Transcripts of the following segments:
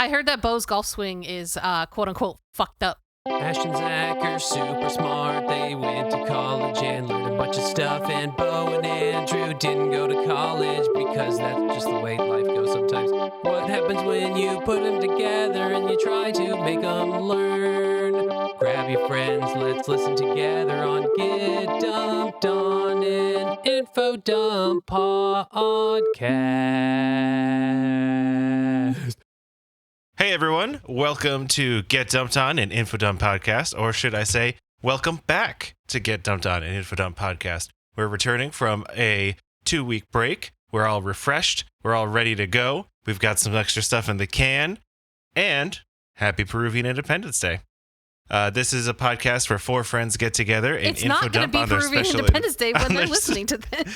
I heard that Beau's golf swing is quote unquote fucked up. Ash and Zach are super smart. They went to college and learned a bunch of stuff. And Beau and Andrew didn't go to college because that's just the way life goes sometimes. What happens when you put them together and you try to make them learn? Grab your friends, let's listen together on Get Dumped on an Info Dump podcast. Hey everyone, welcome to Get Dumped On, an Infodump podcast, or should I say, welcome back to Get Dumped On, an Infodump podcast. We're returning from a 2-week break. We're all refreshed. We're all ready to go. We've got some extra stuff in the can, and happy Peruvian Independence Day. This is a podcast where 4 friends get together and It's not going to be Peruvian Independence Day when they're listening to this.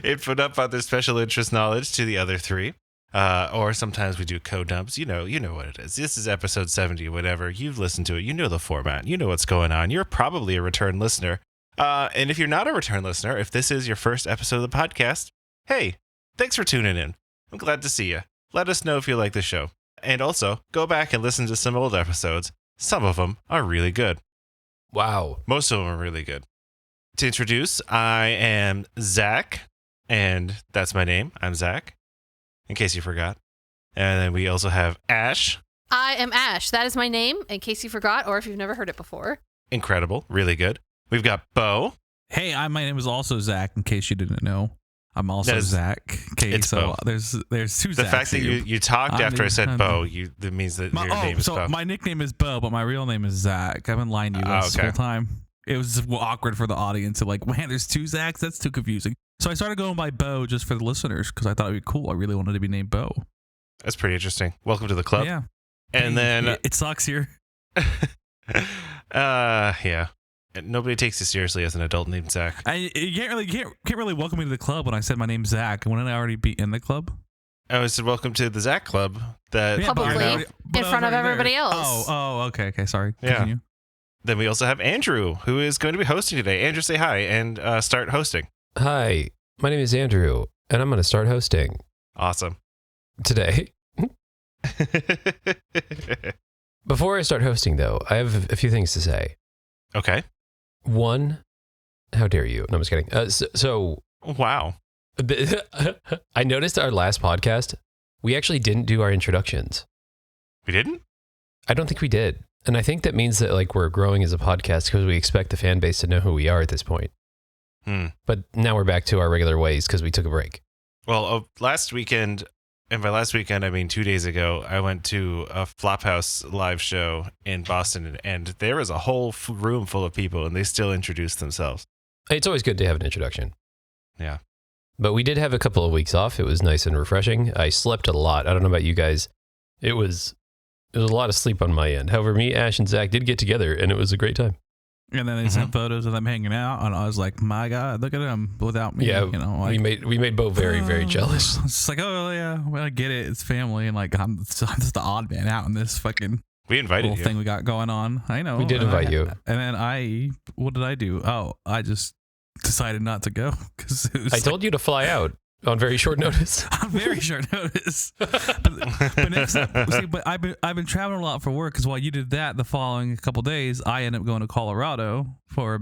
Infodump on their special interest knowledge to the other 3. Or sometimes we do co-dumps. You know what it is. This is episode 70, whatever. You've listened to it. You know the format. You know what's going on. You're probably a return listener. And if you're not a return listener, if this is your first episode of the podcast, hey, thanks for tuning in. I'm glad to see you. Let us know if you like the show. And also, go back and listen to some old episodes. Some of them are really good. Wow. Most of them are really good. To introduce, I am Zach, and that's my name. I'm Zach. In case you forgot. And then we also have Ash. I am Ash. That is my name, in case you forgot, or if you've never heard it before. Incredible. Really good. We've got Beau. Hey, my name is also Zach, in case you didn't know. I'm also Zach. Okay, it's so Beau. there's 2 Zachs. The fact that you talked after I said Beau, that means that your name is Beau. My nickname is Beau, but my real name is Zach. I've been lying to you guys this whole time. It was awkward for the audience. Like, man, there's 2 Zachs? That's too confusing. So I started going by Beau just for the listeners because I thought it'd be cool. I really wanted to be named Beau. That's pretty interesting. Welcome to the club. Yeah. And then it sucks here. Yeah. Nobody takes you seriously as an adult named Zach. You can't really welcome me to the club when I said my name's Zach. Wouldn't I already be in the club? I said welcome to the Zach Club. That Publicly, in front of everybody else. Oh, okay, sorry. Yeah. Continue. Then we also have Andrew, who is going to be hosting today. Andrew, say hi and start hosting. Hi, my name is Andrew, and I'm going to start hosting. Awesome. Today. Before I start hosting, though, I have a few things to say. Okay. 1, how dare you? No, I'm just kidding. So wow. I noticed our last podcast, we actually didn't do our introductions. We didn't? I don't think we did. And I think that means that like we're growing as a podcast because we expect the fan base to know who we are at this point. But now we're back to our regular ways because we took a break. Well, last weekend, and by last weekend, I mean 2 days ago, I went to a Flophouse live show in Boston, and there was a whole room full of people, and they still introduced themselves. It's always good to have an introduction. Yeah. But we did have a couple of weeks off. It was nice and refreshing. I slept a lot. I don't know about you guys. It was a lot of sleep on my end. However, me, Ash, and Zach did get together, and it was a great time. And then they sent photos of them hanging out, and I was like, "My God, look at them without me." Yeah, you know, like, we made Beau very, very jealous. It's just like, oh yeah, well, I get it. It's family, and like I'm just the odd man out in this fucking We invited little you. thing we got going on. I know We did invite you, and then what did I do? Oh, I just decided not to go because I told you to fly out on very short notice. On very short notice. but I've been traveling a lot for work because while you did that, the following couple days, I ended up going to Colorado for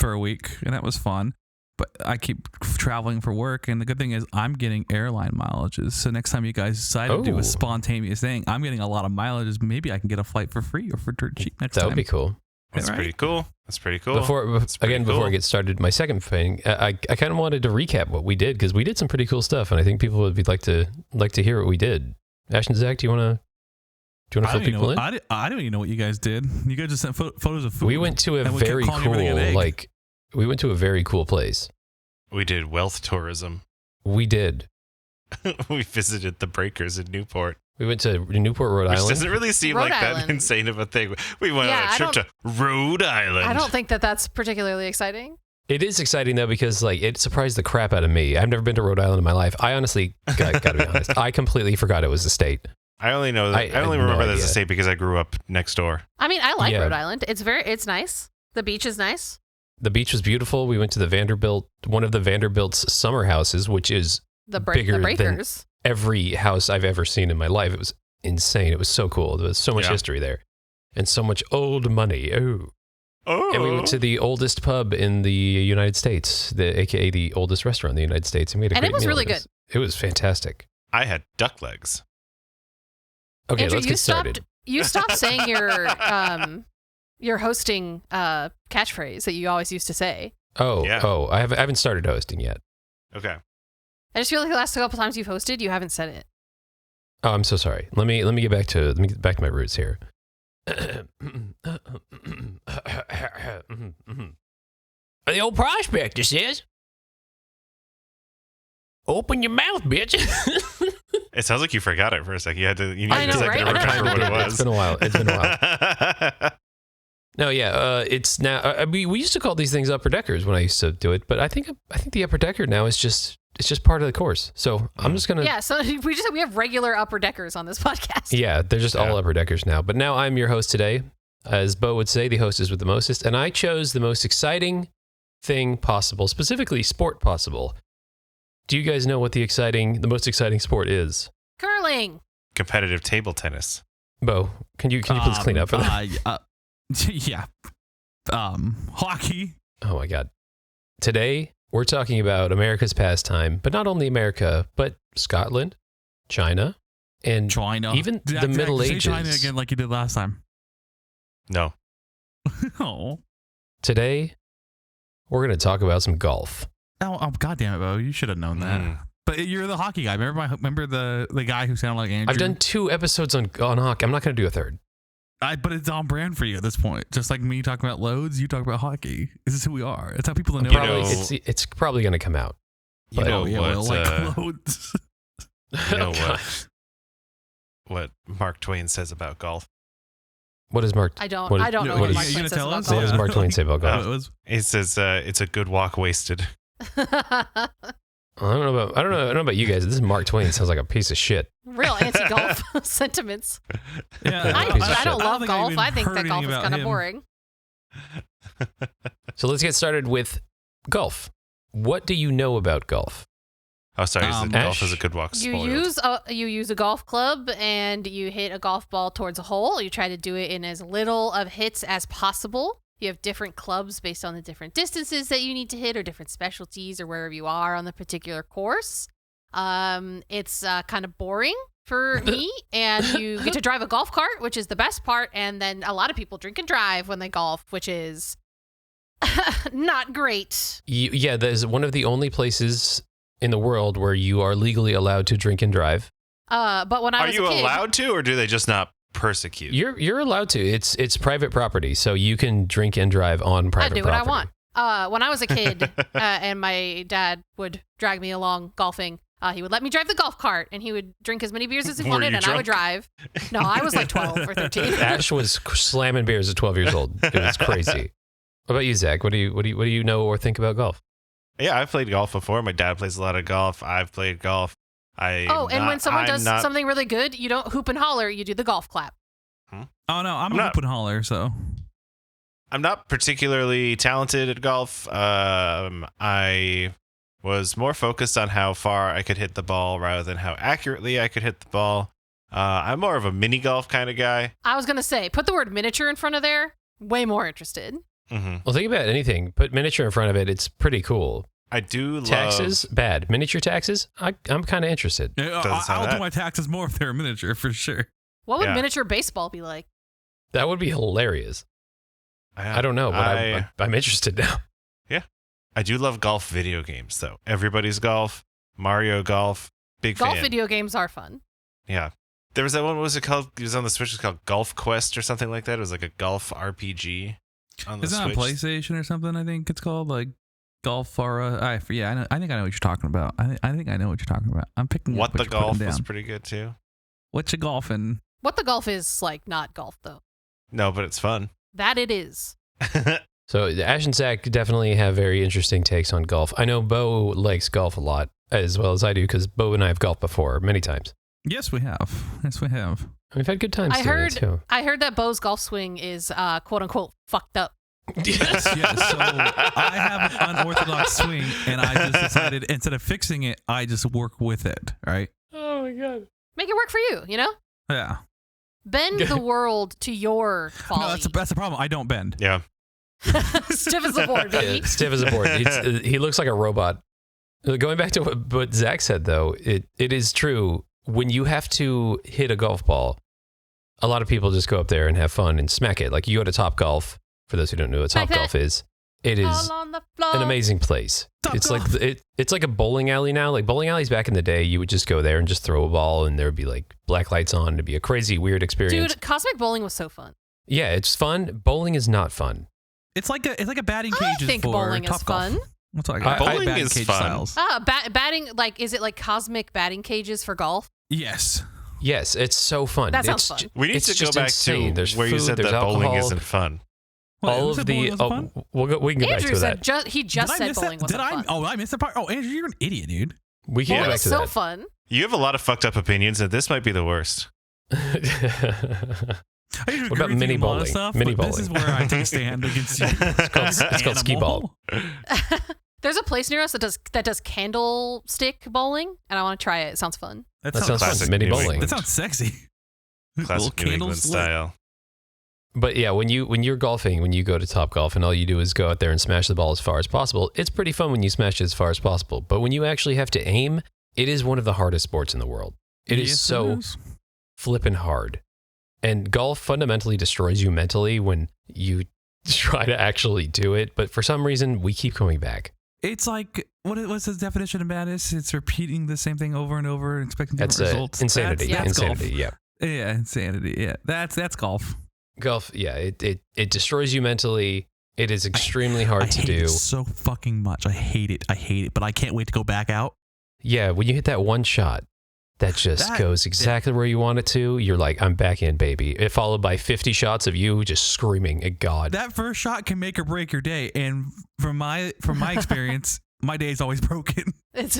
a week, and that was fun. But I keep traveling for work, and the good thing is I'm getting airline mileages. So next time you guys decide to do a spontaneous thing, I'm getting a lot of mileages. Maybe I can get a flight for free or for dirt cheap next time. That would be cool. That's pretty cool. Before I get started, my second thing, I kind of wanted to recap what we did because we did some pretty cool stuff, and I think people would like to hear what we did. Ash and Zach, do you want to fill people in? I don't even know what you guys did. You guys just sent photos of food. We went to a very cool place. We did wealth tourism. We did. We visited the Breakers in Newport. We went to Newport, Rhode Island. Which doesn't really seem Rhode like Island. that insane of a thing. We went on a trip to Rhode Island. I don't think that's particularly exciting. It is exciting though because like it surprised the crap out of me. I've never been to Rhode Island in my life. I honestly gotta be honest. I completely forgot it was a state. I only know that. I only remember that as a state because I grew up next door. I mean, I like Rhode Island. It's nice. The beach is nice. The beach was beautiful. We went to one of the Vanderbilt's summer houses, which is bigger than every house I've ever seen in my life. It was insane. It was so cool. There was so much history there and so much old money. Oh. And we went to the oldest pub in the United States, aka the oldest restaurant in the United States. And we had a great it was meal. really good. It was fantastic. I had duck legs. Okay, Andrew, let's get started. You stopped saying your hosting catchphrase that you always used to say. I haven't started hosting yet. Okay. I just feel like the last couple times you've hosted, you haven't said it. Oh, I'm so sorry. Let me get back to my roots here. The old prospectus says, "Open your mouth, bitch." It sounds like you forgot it for a second. You needed I know, a second right? to remember what it was. It's been a while. No, it's now. We used to call these things upper deckers when I used to do it, but I think the upper decker now is just part of the course. So I'm just gonna. Yeah, so we have regular upper deckers on this podcast. Yeah, they're just all upper deckers now. But now I'm your host today, as Beau would say, the host is with the mostest, and I chose the most exciting thing possible, specifically sport possible. Do you guys know what the most exciting sport is? Curling. Competitive table tennis. Beau, can you please clean up for that? Yeah. Hockey. Oh my God. Today, we're talking about America's pastime, but not only America, but Scotland, China, and even the Middle Ages. Say China again like you did last time. No. Oh. Today, we're going to talk about some golf. Oh, God damn it, Beau. You should have known that. But you're the hockey guy. Remember the guy who sounded like Andrew? I've done 2 episodes on hockey. I'm not going to do a third. But it's on brand for you at this point. Just like me talking about loads, you talk about hockey. This is who we are. It's how people know. It's probably going to come out. You know loads. You know what Mark Twain says about golf? What is Mark? I don't know what Mark Twain says about golf. What does Mark Twain say about golf? He says it's a good walk wasted. I don't know about you guys. This Mark Twain sounds like a pice of shit. Real anti-golf sentiments. Yeah, I don't love golf. I think that golf is kind of boring. So let's get started with golf. What do you know about golf? Oh, sorry. Golf is a good walk. You use a golf club and you hit a golf ball towards a hole. You try to do it in as little of hits as possible. You have different clubs based on the different distances that you need to hit or different specialties or wherever you are on the particular course. It's kind of boring for me, and you get to drive a golf cart, which is the best part, and then a lot of people drink and drive when they golf, which is not great. Yeah, there's one of the only places in the world where you are legally allowed to drink and drive. But when I was a kid, are you allowed to, or do they just not persecute? You're allowed to. It's private property, so you can drink and drive on private property. I do what I want. When I was a kid, and my dad would drag me along golfing, he would let me drive the golf cart, and he would drink as many beers as he wanted, and I would drive. No, I was like 12 or 13. Ash was slamming beers at 12 years old. It was crazy. What about you, Zach? What do you know or think about golf? Yeah, I've played golf before. My dad plays a lot of golf. I've played golf. When someone does something really good, you don't hoop and holler, you do the golf clap. Oh, no, I'm a hoop and holler, so. I'm not particularly talented at golf. I was more focused on how far I could hit the ball rather than how accurately I could hit the ball. I'm more of a mini golf kind of guy. I was going to say, put the word miniature in front of there. Way more interested. Mm-hmm. Well, think about anything. Put miniature in front of it. It's pretty cool. I do love... Taxes? Bad. Miniature taxes? I'm kind of interested. Yeah, I'll do my taxes more if they're miniature, for sure. What would miniature baseball be like? That would be hilarious. I don't know, but I'm interested now. Yeah. I do love golf video games, though. Everybody's Golf, Mario Golf, big fan. Golf video games are fun. Yeah. There was that one, what was it called? It was on the Switch. It was called Golf Quest or something like that. It was like a golf RPG on the Switch. Isn't it on PlayStation or something, I think it's called? Like Golf or... I think I know what you're talking about. I think I know what you're talking about. I'm picking What up the Golf was pretty good, too. What you golfing? What the Golf is, like, not golf, though. No, but it's fun. That it is. So Ash and Zach definitely have very interesting takes on golf. I know Beau likes golf a lot, as well as I do, because Beau and I have golfed before many times. Yes, we have. We've had good times doing it, too. I heard that Beau's golf swing is, quote unquote, fucked up. Yes. So I have an unorthodox swing, and I just decided instead of fixing it, I just work with it. Right? Oh my God. Make it work for you, you know? Yeah. Bend the world to your folly. No, that's the problem. I don't bend. Yeah. Stiff as a board, baby. Yeah, stiff as a board. He looks like a robot. Going back to what Zach said, though, it is true. When you have to hit a golf ball, a lot of people just go up there and have fun and smack it. Like you go to Top Golf. For those who don't know what Top Golf is, it is an amazing place. It's like a bowling alley now. Like bowling alleys back in the day, you would just go there and just throw a ball, and there would be like black lights on. It'd be a crazy, weird experience. Dude, cosmic bowling was so fun. Yeah, it's fun. Bowling is not fun. It's like a batting cage. I think for bowling is Top fun. Golf. What's like Bowling batting is cage fun. styles. Batting, like, is it like cosmic batting cages for golf? Yes. Yes, it's so fun. That sounds fun. We need It's to go just back insane. to There's where you food, said there's that bowling alcohol. isn't fun. Wait, All who of said the bowling wasn't fun? we can go back Andrew to said that. he just Did I said miss bowling that? wasn't fun. Oh, I missed the part. Oh, Andrew, you're an idiot, dude. We can Bowling go back is to so that. fun. You have a lot of fucked up opinions, and this might be the worst. I usually What about agree with mini you on a lot of bowling? Stuff, Mini but This is bowling. where I take a stand against you. It's called skee ball. There's a place near us that does candlestick bowling, and I want to try it. It sounds fun. That sounds Classic fun. Mini New bowling. England. That sounds sexy. Little Classic New England candles lit. style. But yeah, when you're golfing, when you go to Top Golf and all you do is go out there and smash the ball as far as possible, it's pretty fun when you smash it as far as possible. But when you actually have to aim, it is one of the hardest sports in the world. It is Yes, so it is. flippin' hard. And golf fundamentally destroys you mentally when you try to actually do it. But for some reason, we keep coming back. It's like, what's the definition of madness? It's repeating the same thing over and over and expecting different That's results. insanity. That's Insanity, golf. yeah. Yeah, insanity. Yeah, that's golf. Golf, yeah, it destroys you mentally. It is extremely hard I to hate do. it so fucking much. I hate it. But I can't wait to go back out. Yeah, when you hit that one shot that just goes exactly where you want it to, you're like, I'm back in, baby. It followed by 50 shots of you just screaming at God. That first shot can make or break your day. And from my experience, my day is always broken. It's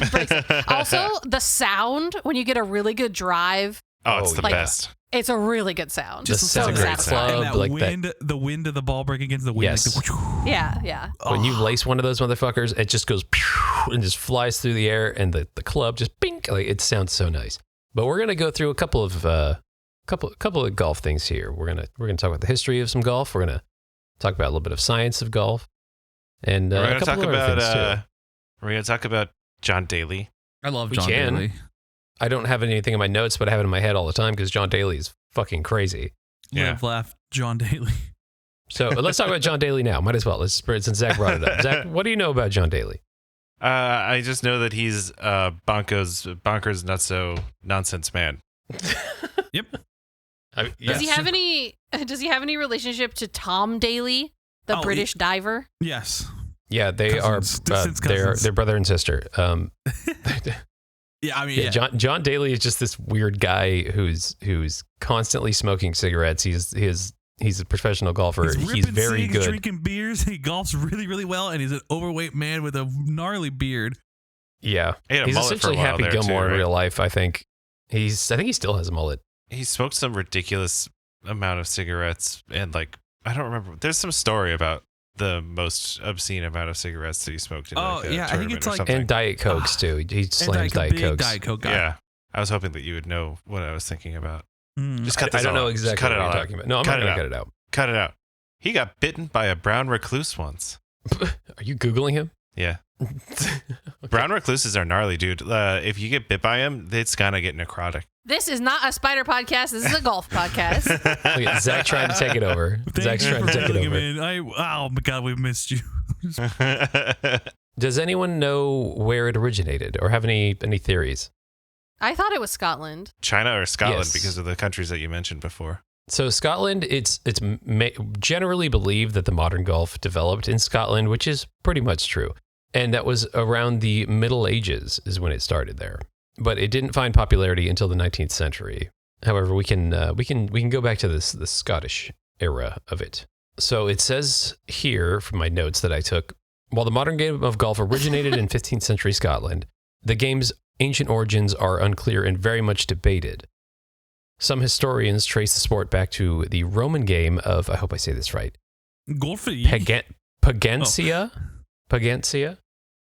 also the sound when you get a really good drive. Oh, it's the like- best. It's a really good sound. The It's so sound great satisfying. club, And that like wind, the wind of the ball breaking against the wind. Yes. Like the, Yeah. When you lace one of those motherfuckers, it just goes pew and just flies through the air, and the club just bink. Like it sounds so nice. But we're gonna go through a couple of golf things here. We're gonna talk about the history of some golf. We're gonna talk about a little bit of science of golf, and We're a going to couple talk of other about. things too. We're going to talk about John Daly. I love We John can. Daly. I don't have anything in my notes, but I have it in my head all the time because John Daly is fucking crazy. Yeah. Live, laugh, John Daly. So let's talk about John Daly now. Might as well. Since Zach brought it up. Zach, what do you know about John Daly? I just know that he's bonkers, not so nonsense man. Yep. Does he have any relationship to Tom Daly, the Oh, British diver? Yes. Yeah, they Cousins. are. Distant cousins. They're brother and sister. Yeah, I mean, Yeah, John Daly is just this weird guy who's constantly smoking cigarettes. He's a professional golfer. He's ripping very cigs, good. drinking beers. He golfs really, really well, and he's an overweight man with a gnarly beard. Yeah, He had a he's mullet for a essentially while Happy there, Gilmore too, in right? real life. I think he still has a mullet. He smoked some ridiculous amount of cigarettes, and like I don't remember. There's some story about the most obscene amount of cigarettes that he smoked in Oh, like a yeah, I think tournament it's or like- something. And Diet Cokes too. He slams Diet big Cokes. Diet Coke guy. Yeah, I was hoping that you would know what I was thinking about. Mm. Just cut this I don't all know out. Just exactly cut what it you're all out. talking about. No, I'm Cut not it gonna out. cut it out. Cut it out. He got bitten by a brown recluse once. Are you googling him? Yeah. Brown recluses are gnarly, dude. If you get bit by them, it's gonna get necrotic. This is not a spider podcast. This is a golf podcast. Look at Zach trying to take it over. Thank Zach's you trying for to take it filling over. him in. Oh my God, we've missed you. Does anyone know where it originated or have any theories? I thought it was Scotland. China or Scotland Yes. because of the countries that you mentioned before. So Scotland, it's generally believed that the modern golf developed in Scotland, which is pretty much true. And that was around the Middle Ages is when it started there. But it didn't find popularity until the 19th century. However, we can go back to the Scottish era of it. So it says here from my notes that I took, while the modern game of golf originated in 15th century Scotland, the game's ancient origins are unclear and very much debated. Some historians trace the sport back to the Roman game of, I hope I say this right, Golfy. Pagencia,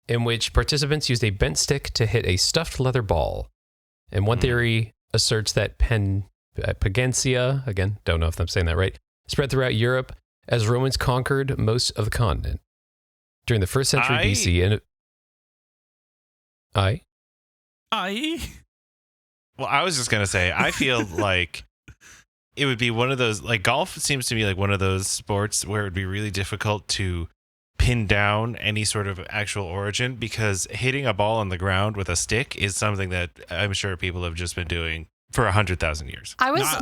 in which participants used a bent stick to hit a stuffed leather ball. And one theory asserts that Pagencia, again, don't know if I'm saying that right, spread throughout Europe as Romans conquered most of the continent. During the 1st century BC, and Well, I was just going to say, I feel like it would be one of those, like golf seems to me like one of those sports where it would be really difficult to pin down any sort of actual origin, because hitting a ball on the ground with a stick is something that I'm sure people have just been doing for 100,000 years.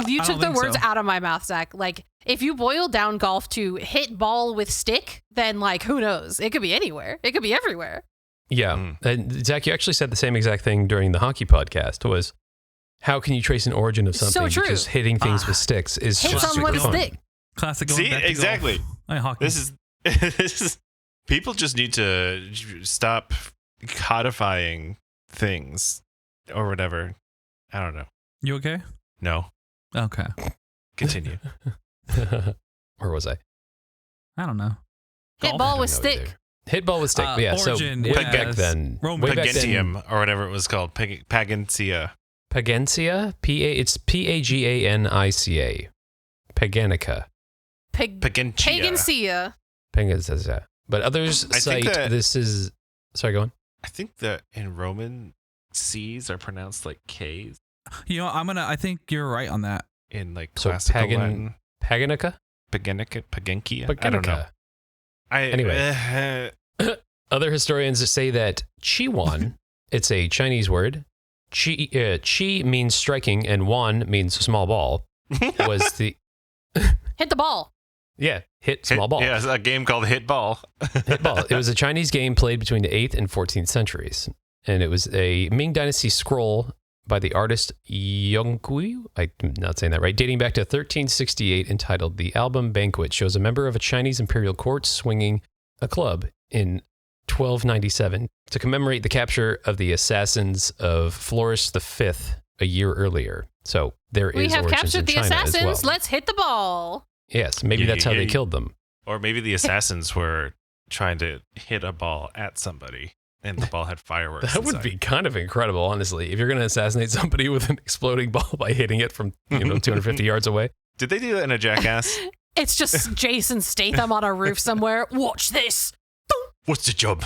You took the words so. out of my mouth, Zach. Like, if you boil down golf to hit ball with stick, then like, who knows? It could be anywhere. It could be everywhere. Yeah. And Zach, you actually said the same exact thing during the hockey podcast, was how can you trace an origin of something? So true. Because hitting things with sticks is Hit just someone super with a fun. stick. Classic. See, exactly. Hockey. This is people just need to stop codifying things or whatever. I don't know. You okay? No. Okay. Continue. Where was I? I don't know. Hit Golf? ball I with don't know stick. either. Hit ball with stick. Yeah. Origin, So way yes. back then. Roman. Way back then. Pagentium or whatever it was called. Pagencia. Pagencia? It's Paganicia. Paganica. Pagentia. Pagencia. Pagencia. But others I think cite that- this is. Sorry, go on. I think that in Roman, C's are pronounced like K's You know, I think you're right on that. in like So classical Latin. Paganica? Pagenkia. I don't know. Anyway. Other historians say that Chiwan, it's a Chinese word. Chi means striking and wan means small ball. Was the Hit the ball. hit small ball. Yeah, it's a game called Hit Ball. Hit ball. It was a Chinese game played between the 8th and 14th centuries, and it was a Ming Dynasty scroll by the artist Yongqi. I'm not saying that right. Dating back to 1368, entitled "The Album Banquet," shows a member of a Chinese imperial court swinging a club in 1297 to commemorate the capture of the assassins of Floris V a year earlier. So there We is have origins captured in the China assassins. as well. Let's hit the ball. Yes, maybe Yeah, that's how yeah, they yeah. killed them. Or maybe the assassins were trying to hit a ball at somebody and the ball had fireworks. That would inside. be kind of incredible, honestly. If you're going to assassinate somebody with an exploding ball by hitting it from 250 yards away. Did they do that in a Jackass? It's just Jason Statham on a roof somewhere. Watch this. What's the job?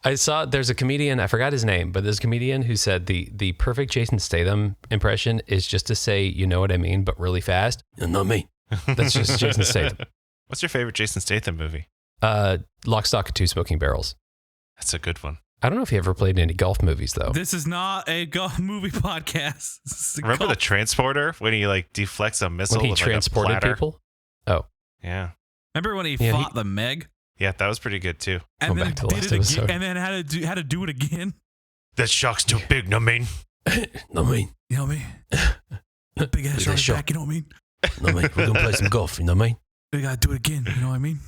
I saw there's a comedian, I forgot his name, but there's a comedian who said the perfect Jason Statham impression is just to say, you know what I mean, but really fast. You know what I mean? That's just Jason Statham. What's your favorite Jason Statham movie? Lock, Stock, and Two Smoking Barrels. That's a good one. I don't know if he ever played in any golf movies, though. This is not a golf movie podcast. This is a Remember the golf- transporter when he like deflects a missile When he with transported like a platter? people? Oh, Yeah. Remember when he Yeah, fought the Meg? Yeah, that was pretty good too. And Going then back to did last it again, episode. and then had to do it again. That shark's too big, no mean. no, mean. You know what I mean? Big ass Big ass shark shark. back. You know what I mean? No, mean. We're going to play some golf, you know what I mean? We gotta do it again. You know what I mean?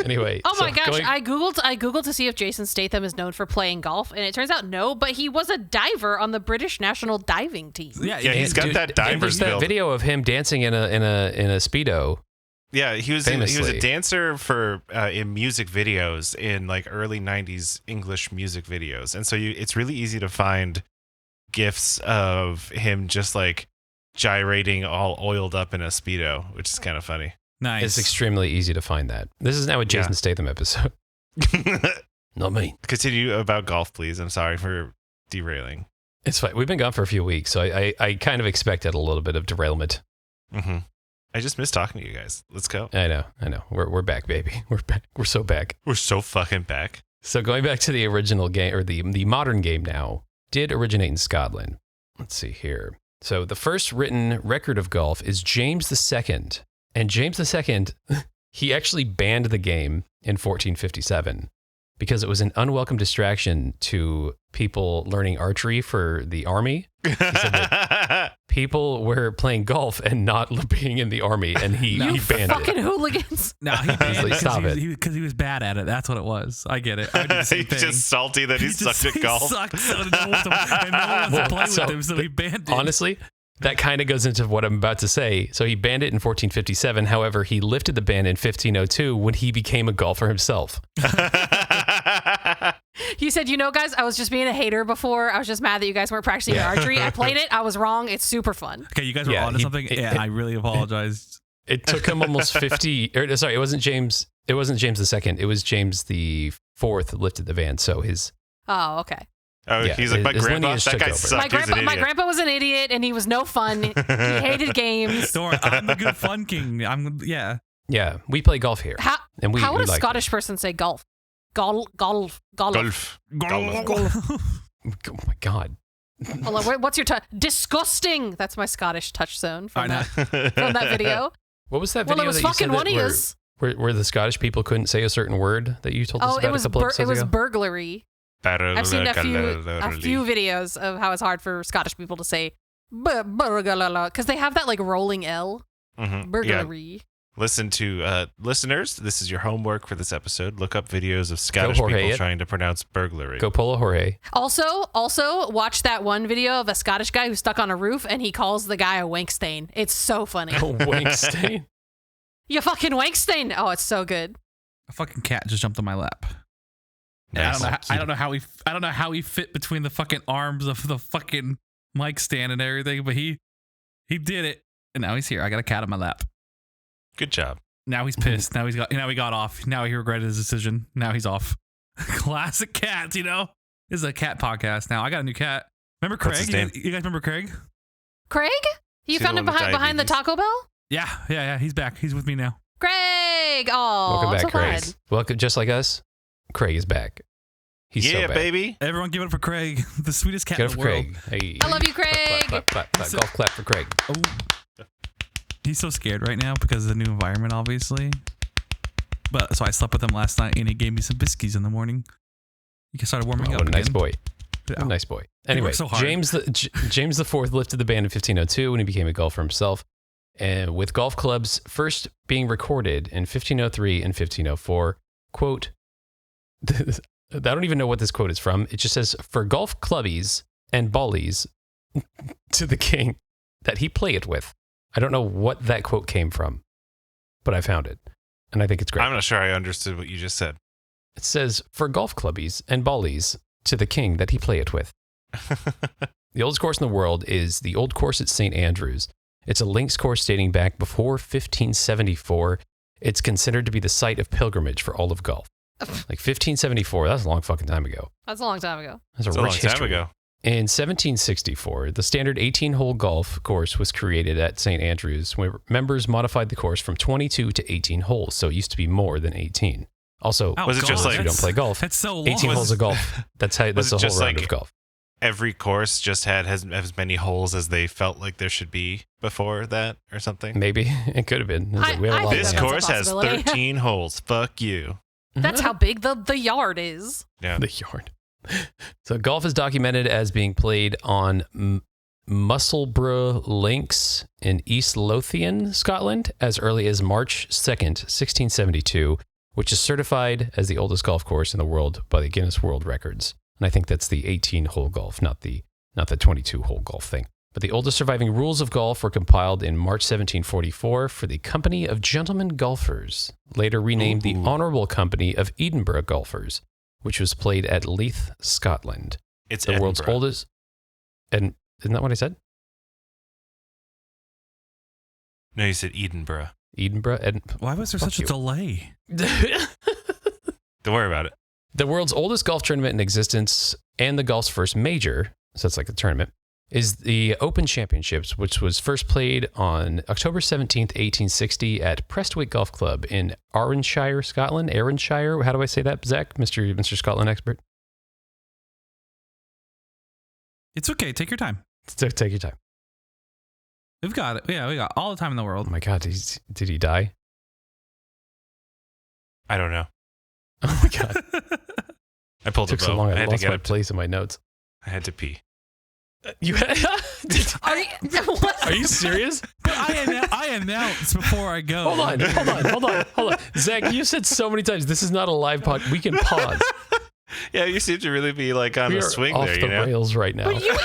Anyway. Oh my so gosh, going- I googled to see if Jason Statham is known for playing golf, and it turns out no, but he was a diver on the British national diving team. Yeah, he's got that and diver's there's that build. video of him dancing in a Speedo. Yeah, he was a Famously. dancer for in music videos in like early 90s English music videos. And so it's really easy to find gifs of him just like gyrating all oiled up in a Speedo, which is kind of funny. Nice. It's extremely easy to find that. This is now a Jason Yeah. Statham episode. Not me. Continue about golf, please. I'm sorry for derailing. It's fine. We've been gone for a few weeks, so I kind of expected a little bit of derailment. Mm-hmm. I just miss talking to you guys. Let's go. I know. We're back, baby. We're back. We're so back. We're so fucking back. So going back to the original game, or the modern game now, did originate in Scotland. Let's see here. So the first written record of golf is James II. And James II, he actually banned the game in 1457 because it was an unwelcome distraction to people learning archery for the army. He said that people were playing golf and not being in the army, and he No. banned Fucking it. hooligans. No, he banned like, it stop it. because he was bad at it. That's what it was. I get it. I did the same He's thing. just salty that he sucked at golf. He sucked, so no one wants to, and no one wants Well, to play so, with him, so he banned it. Honestly, that kind of goes into what I'm about to say. So he banned it in 1457. However, he lifted the ban in 1502 when he became a golfer himself. He said, guys, I was just being a hater before. I was just mad that you guys weren't practicing your archery. I played it. I was wrong. It's super fun. Okay, you guys were onto something. I really apologize. It took him almost 50. Sorry, it wasn't James. It wasn't James the second. It was James the fourth lifted the van. So his. Oh, okay. Oh, Yeah, he's like, my his grandpa, lineage that took guy over. sucked. My grandpa was an idiot, and he was no fun. He hated games. Don't worry, I'm the good fun king. Yeah. Yeah, we play golf here. How and we would a like Scottish person say golf? Golf. Golf. Oh my God. Hold on, what's your touch? Disgusting. That's my Scottish touch zone from I from that video. What was that video Well, it was that you fucking said one of that yours. where the Scottish people couldn't say a certain word that you told us about a couple episodes it was ago? burglary. I've seen a few videos of how it's hard for Scottish people to say burglary because they have that like rolling L. Burglary. Yeah. Listen to listeners. This is your homework for this episode. Look up videos of Scottish people trying to pronounce burglary. Go Polo Jorge. Also, watch that one video of a Scottish guy who's stuck on a roof and he calls the guy a wank stain. It's so funny. A wank stain. You fucking wank stain. Oh, it's so good. A fucking cat just jumped on my lap. Nice. I don't know how he fit between the fucking arms of the fucking mic stand and everything, but he did it, and now he's here. I got a cat on my lap. Good job. Now he's pissed. Now he got off. Now he regretted his decision. Now he's off. Classic cats, This is a cat podcast now. I got a new cat. Remember Craig? What's his name? You guys remember Craig? Craig? You See found the him one with behind the diabetes? Taco Bell? Yeah. He's back. He's with me now. Craig! Oh, Welcome I'm back, so Craig. glad. Welcome, just like us. Craig is back. He's so Yeah, back. baby. Everyone give it up for Craig, the sweetest cat Get in up the for world. Craig. Hey. I love you, Craig. Clap, clap, clap. Golf clap for Craig. Oh. He's so scared right now because of the new environment, obviously. But so I slept with him last night, and he gave me some biscuits in the morning. He started warming up. What a nice again. boy. Yeah. What a nice boy. Anyway, worked so hard. James the Fourth lifted the ban in 1502 when he became a golfer himself, and with golf clubs first being recorded in 1503 and 1504. Quote, I don't even know what this quote is from. It just says, for golf clubbies and ballies to the king that he play it with. I don't know what that quote came from, but I found it, and I think it's great. I'm not sure I understood what you just said. It says, for golf clubbies and ballies to the king that he play it with. The oldest course in the world is the Old Course at St. Andrews. It's a links course dating back before 1574. It's considered to be the site of pilgrimage for all of golf. Like 1574, that's a long fucking time ago. That's a long time ago. That's It's a a long rich time history. ago. In 1764, the standard 18-hole golf course was created at St. Andrews, where members modified the course from 22 to 18 holes, so it used to be more than 18. Also, Oh, Was it just God, like- you don't play golf. That's so long. 18 holes of golf. That's was the it whole just round like- of golf. Every course just had as many holes as they felt like there should be before that or something. Maybe it could have been. It was like, we have a I lot think This of that's land. course has possibility. 13 holes. Fuck you. That's how big the yard is. Yeah. The yard. So golf is documented as being played on Musselburgh Links in East Lothian, Scotland, as early as March 2nd, 1672, which is certified as the oldest golf course in the world by the Guinness World Records. And I think that's the 18-hole golf, not the 22-hole golf thing. But the oldest surviving rules of golf were compiled in March 1744 for the Company of Gentlemen Golfers, later renamed the Honourable Company of Edinburgh Golfers, which was played at Leith, Scotland. It's The world's Edinburgh. oldest. And isn't that what I said? No, you said Edinburgh. Edinburgh? Why was there Fuck such a you. delay? Don't worry about it. The world's oldest golf tournament in existence and the golf's first major, so it's like a tournament, is the Open Championships, which was first played on October 17th, 1860 at Prestwick Golf Club in Arranshire, Scotland. Arranshire, how do I say that, Zach, Mr. Scotland expert? It's okay. Take your time. Take your time. We've got it. Yeah, we got all the time in the Oh world. my God, did he die? I don't know. Oh my God. I pulled Took a so bow. long, I I had to lost get my up. place in my notes. I had to pee. You Are you, what? Are you serious? But I announce before I go. Hold on. Zach, you said so many times, this is not a live pod. We can pause. Yeah, you seem to really be like on We a are swing off there, the you know? rails right now. But you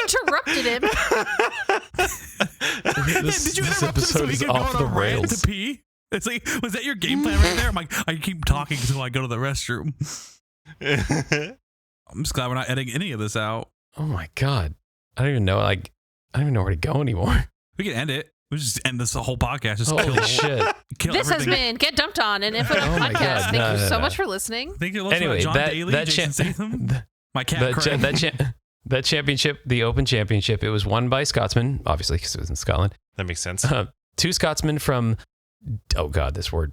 interrupted him. Did you interrupt him so he could go on a rant to pee? It's like, was that your game plan right there? I'm like, I keep talking until I go to the restroom. I'm just glad we're not editing any of this out. Oh my God. I don't even know. I don't even know where to go anymore. We can end it. We just end this whole podcast. Just Holy shit. kill This everything. has been Get Dumped On, an Info Oh my podcast. God. Thank No, you no, so no. much for listening. Thank you, Anyway, John that- Daly, that Jason Statham, my cat That, Craig. that championship, the Open Championship, it was won by Scotsmen, obviously, because it was in Scotland. That makes sense. Two Scotsmen from, oh God, this word.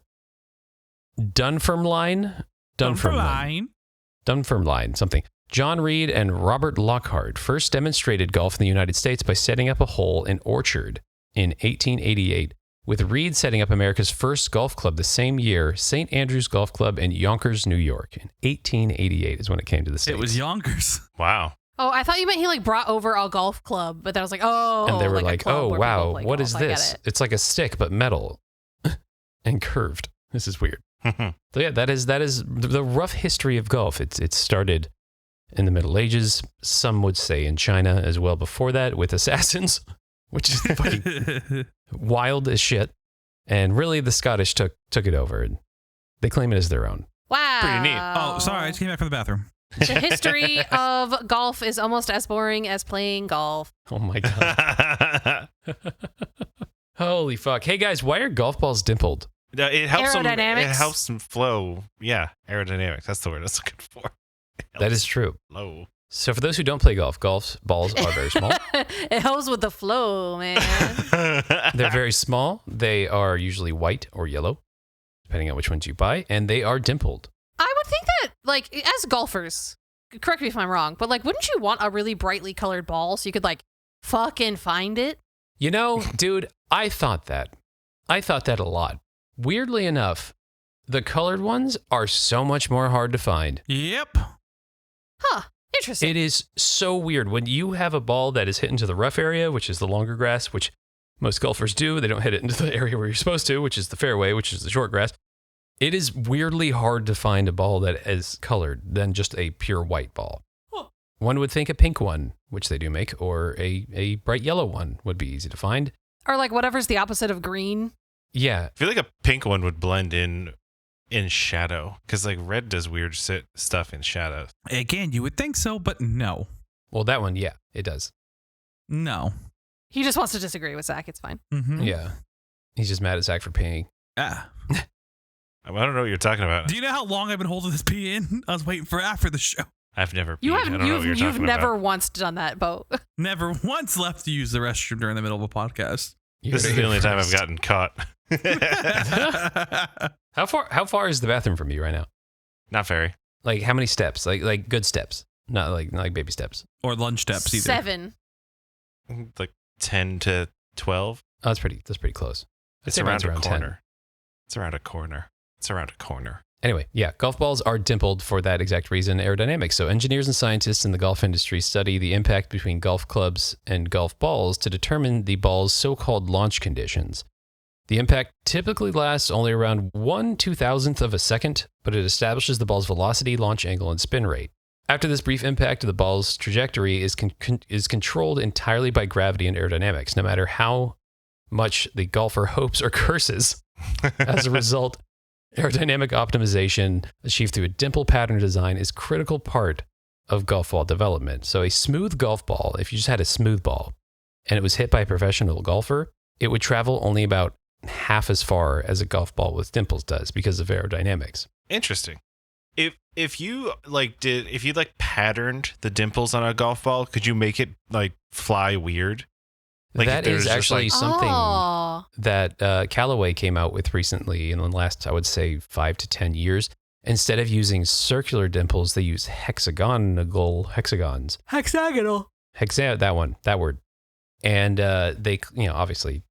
Dunfermline, something. John Reed and Robert Lockhart first demonstrated golf in the United States by setting up a hole in Orchard in 1888, with Reed setting up America's first golf club the same year, St. Andrews Golf Club in Yonkers, New York. In 1888 is when it came to the States. It was Yonkers. Wow. Oh, I thought you meant he like brought over a golf club, but then I was like, oh. And they were a like, club oh, where wow, people play what golf. is I get this? it. It's like a stick, but metal and curved. This is weird. So yeah, that is the rough history of golf. It started in the Middle Ages. Some would say in China as well before that with assassins, which is fucking wild as shit. And really, the Scottish took it over. And they claim it as their own. Wow. Pretty neat. Oh, sorry. I just came back from the bathroom. The history of golf is almost as boring as playing golf. Oh my God. Holy fuck. Hey guys, why are golf balls dimpled? It helps them. It Aerodynamics. helps them flow. Yeah, aerodynamics. That's the word I was looking for. That is true. Flow. So for those who don't play golf balls are very small. It helps with the flow, man. They're very small. They are usually white or yellow, depending on which ones you buy, and they are dimpled. I would think that, like, as golfers, correct me if I'm wrong, but like, wouldn't you want a really brightly colored ball so you could like fucking find it? You know, dude, I thought that a lot. Weirdly enough, the colored ones are so much more hard to find. Yep. Huh. Interesting. It is so weird. When you have a ball that is hit into the rough area, which is the longer grass, which most golfers do, they don't hit it into the area where you're supposed to, which is the fairway, which is the short grass. It is weirdly hard to find a ball that is colored than just a pure white ball. Huh. One would think a pink one, which they do make, or a bright yellow one would be easy to find. Or like whatever's the opposite of green. Yeah. I feel like a pink one would blend in shadow because like red does weird stuff in shadow. Again, you would think so, but no. Well, that one, yeah, it does. No. He just wants to disagree with Zach. It's fine. Mm-hmm. Yeah. He's just mad at Zach for peeing. Ah. I don't know what you're talking about. Do you know how long I've been holding this pee in? I was waiting for after the show. I've never. You peed. I don't know what you're you've talking never about. once done that, Beau. Never once left to use the restroom during the middle of a podcast. You This heard is it the only here time I've first. gotten caught. How far is the bathroom from you right now? Not very. Like how many steps? Like good steps, not like baby steps. Or lunch steps either. 7. Like 10 to 12. Oh, that's pretty close. I'd It's say mine's around a 10. corner. It's around a corner. It's around a corner. Anyway, yeah, golf balls are dimpled for that exact reason, aerodynamics. So engineers and scientists in the golf industry study the impact between golf clubs and golf balls to determine the ball's so-called launch conditions. The impact typically lasts only around 1/2000th of a second, but it establishes the ball's velocity, launch angle, and spin rate. After this brief impact, the ball's trajectory is controlled entirely by gravity and aerodynamics, no matter how much the golfer hopes or curses. As a result, aerodynamic optimization achieved through a dimple pattern design is a critical part of golf ball development. So a smooth golf ball, if you just had a smooth ball and it was hit by a professional golfer, it would travel only about half as far as a golf ball with dimples does because of aerodynamics. Interesting. If you patterned the dimples on a golf ball, could you make it like fly weird? Like if That there's is just, actually like- something Oh. that Callaway came out with recently in the last, I would say, 5 to 10 years. Instead of using circular dimples, they use hexagons. Hexagonal. That word. And they, obviously,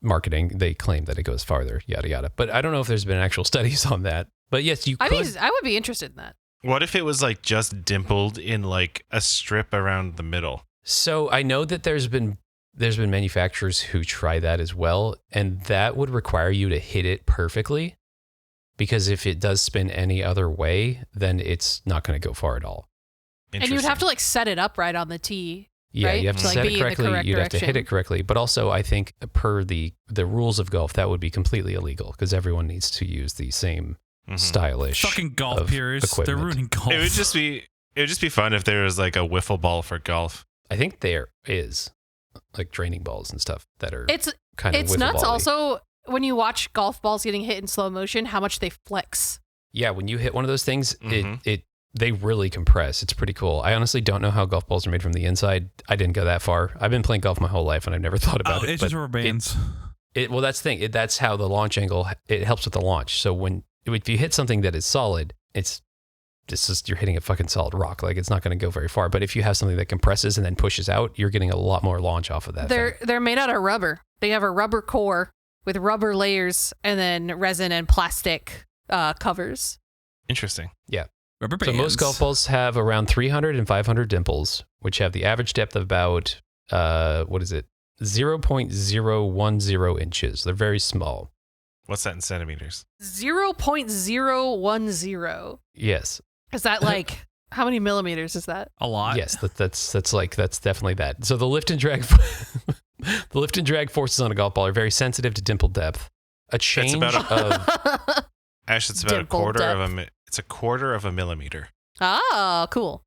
marketing, they claim that it goes farther, yada, yada. But I don't know if there's been actual studies on that. But yes, you could. I would be interested in that. What if it was like just dimpled in like a strip around the middle? So I know that there's been manufacturers who try that as well, and that would require you to hit it perfectly, because if it does spin any other way, then it's not going to go far at all. And you'd have to like set it up right on the tee. Yeah, Right? you have to To, like, set be it in the correctly. correct You'd have to hit direction. it correctly. But also, I think per the rules of golf, that would be completely illegal because everyone needs to use the same stylish. Fucking golf of purists. They're equipment. ruining golf. It would just be fun if there was like a wiffle ball for golf. I think there is like draining balls and stuff that are It's kind of it's nuts. wiffle-ball-y. Also, when you watch golf balls getting hit in slow motion, how much they flex. Yeah, when you hit one of those things, they really compress. It's pretty cool. I honestly don't know how golf balls are made from the inside. I didn't go that far. I've been playing golf my whole life, and I've never thought about it. It's just rubber bands. Well, that's the thing. That's how the launch angle. It helps with the launch. So if you hit something that is solid, it's just you're hitting a fucking solid rock. Like it's not going to go very far. But if you have something that compresses and then pushes out, you're getting a lot more launch off of that. They're made out of rubber. They have a rubber core with rubber layers and then resin and plastic covers. Interesting. Yeah. Rubber So bands. most golf balls have around 300 and 500 dimples, which have the average depth of about 0.010 inches. They're very small. What's that in centimeters? 0.010. Yes. Is that like how many millimeters is that? A lot. Yes, that's definitely that. So the lift and drag forces on a golf ball are very sensitive to dimple depth. A change about of Ash, it's about Dimple it's a quarter of a millimeter. Oh, cool.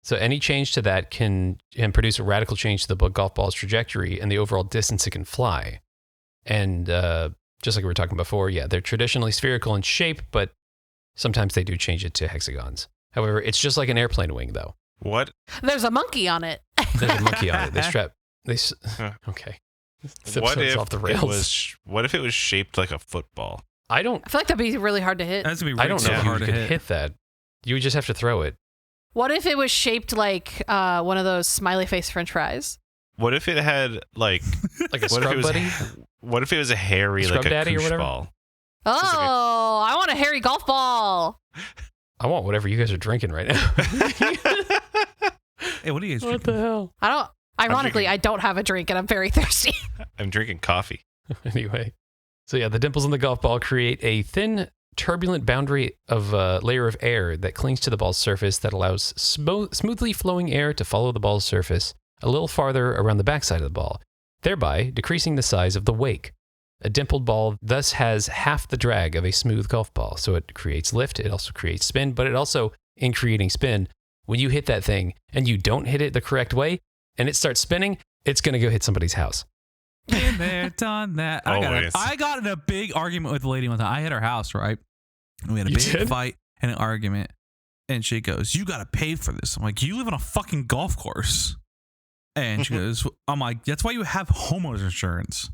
so any change to that can produce a radical change to the golf ball's trajectory and the overall distance it can fly. And just like we were talking before, yeah, they're traditionally spherical in shape, but sometimes they do change it to hexagons. However, it's just like an airplane wing, though. What? There's a monkey on it. There's a monkey on it. Okay. This What episode's if off the rails. what if it was shaped like a football? I don't I feel like that'd be really hard to hit. That's gonna be I don't know so if hard you to could hit. hit that. You would just have to throw it. What if it was shaped like one of those smiley face French fries? What if it had like Like a what if scrub it was buddy? what if it was a hairy Scrub like a daddy or koosh whatever? ball? Oh, I want a hairy golf ball. I want whatever you guys are drinking right now. Hey, what are you guys What drinking? the hell? I don't. Ironically, drinking- I don't have a drink and I'm very thirsty. I'm drinking coffee. Anyway. So yeah, the dimples in the golf ball create a thin, turbulent boundary of a layer of air that clings to the ball's surface that allows smoothly flowing air to follow the ball's surface a little farther around the backside of the ball, thereby decreasing the size of the wake. A dimpled ball thus has half the drag of a smooth golf ball, so it creates lift, it also creates spin, but it also, in creating spin, when you hit that thing and you don't hit it the correct way and it starts spinning, it's going to go hit somebody's house. Been there, done that. Always. I got in a big argument with a lady one time. I hit her house, right? And we had a You big did? fight and an argument. And she goes, "You got to pay for this." I'm like, "You live on a fucking golf course." And she goes, I'm like, "That's why you have homeowners insurance."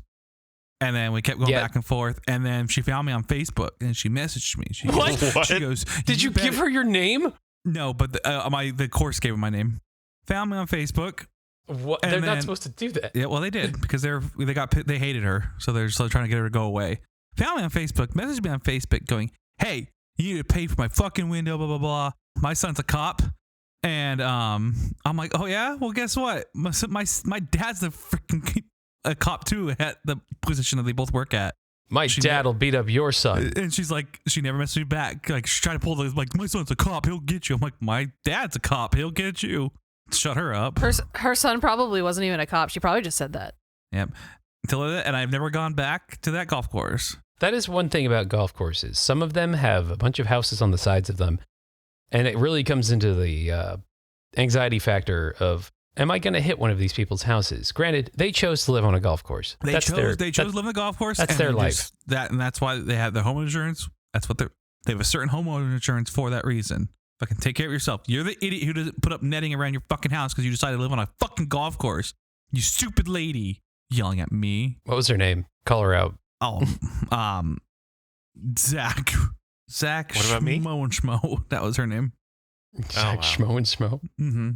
And then we kept going back and forth. And then she found me on Facebook and she messaged me. She What? Goes, she goes, Did you give her your name? No, but the course gave her my name. Found me on Facebook. What? And They're then- not supposed to do that. Yeah, well, they did because they hated her, so they're still trying to get her to go away. Found me on Facebook, messaged me on Facebook, going, "Hey, you need to pay for my fucking window, blah blah blah. My son's a cop," and I'm like, "Oh yeah, well guess what? My dad's a freaking a cop too at the position that they both work at." My dad will beat up your son. And she's like, she never messaged me back. Like she's trying to pull the like, "My son's a cop, he'll get you." I'm like, "My dad's a cop, he'll get you." Shut her up. Her son probably wasn't even a cop. She probably just said that. Yep. And I've never gone back to that golf course. That is one thing about golf courses. Some of them have a bunch of houses on the sides of them, and it really comes into the anxiety factor of, am I going to hit one of these people's houses? Granted, they chose to live on a golf course. They chose to live on the golf course. That's and their they life. just- and that's why they have their home insurance. That's what they have a certain homeowner insurance for that reason. Fucking take care of yourself. You're the idiot who doesn't put up netting around your fucking house because you decided to live on a fucking golf course. You stupid lady yelling at me. What was her name? Call her out. Oh, Zach. What about me? Schmo and Schmo. That was her name. Zach wow. Schmo and Schmo. Mm-hmm.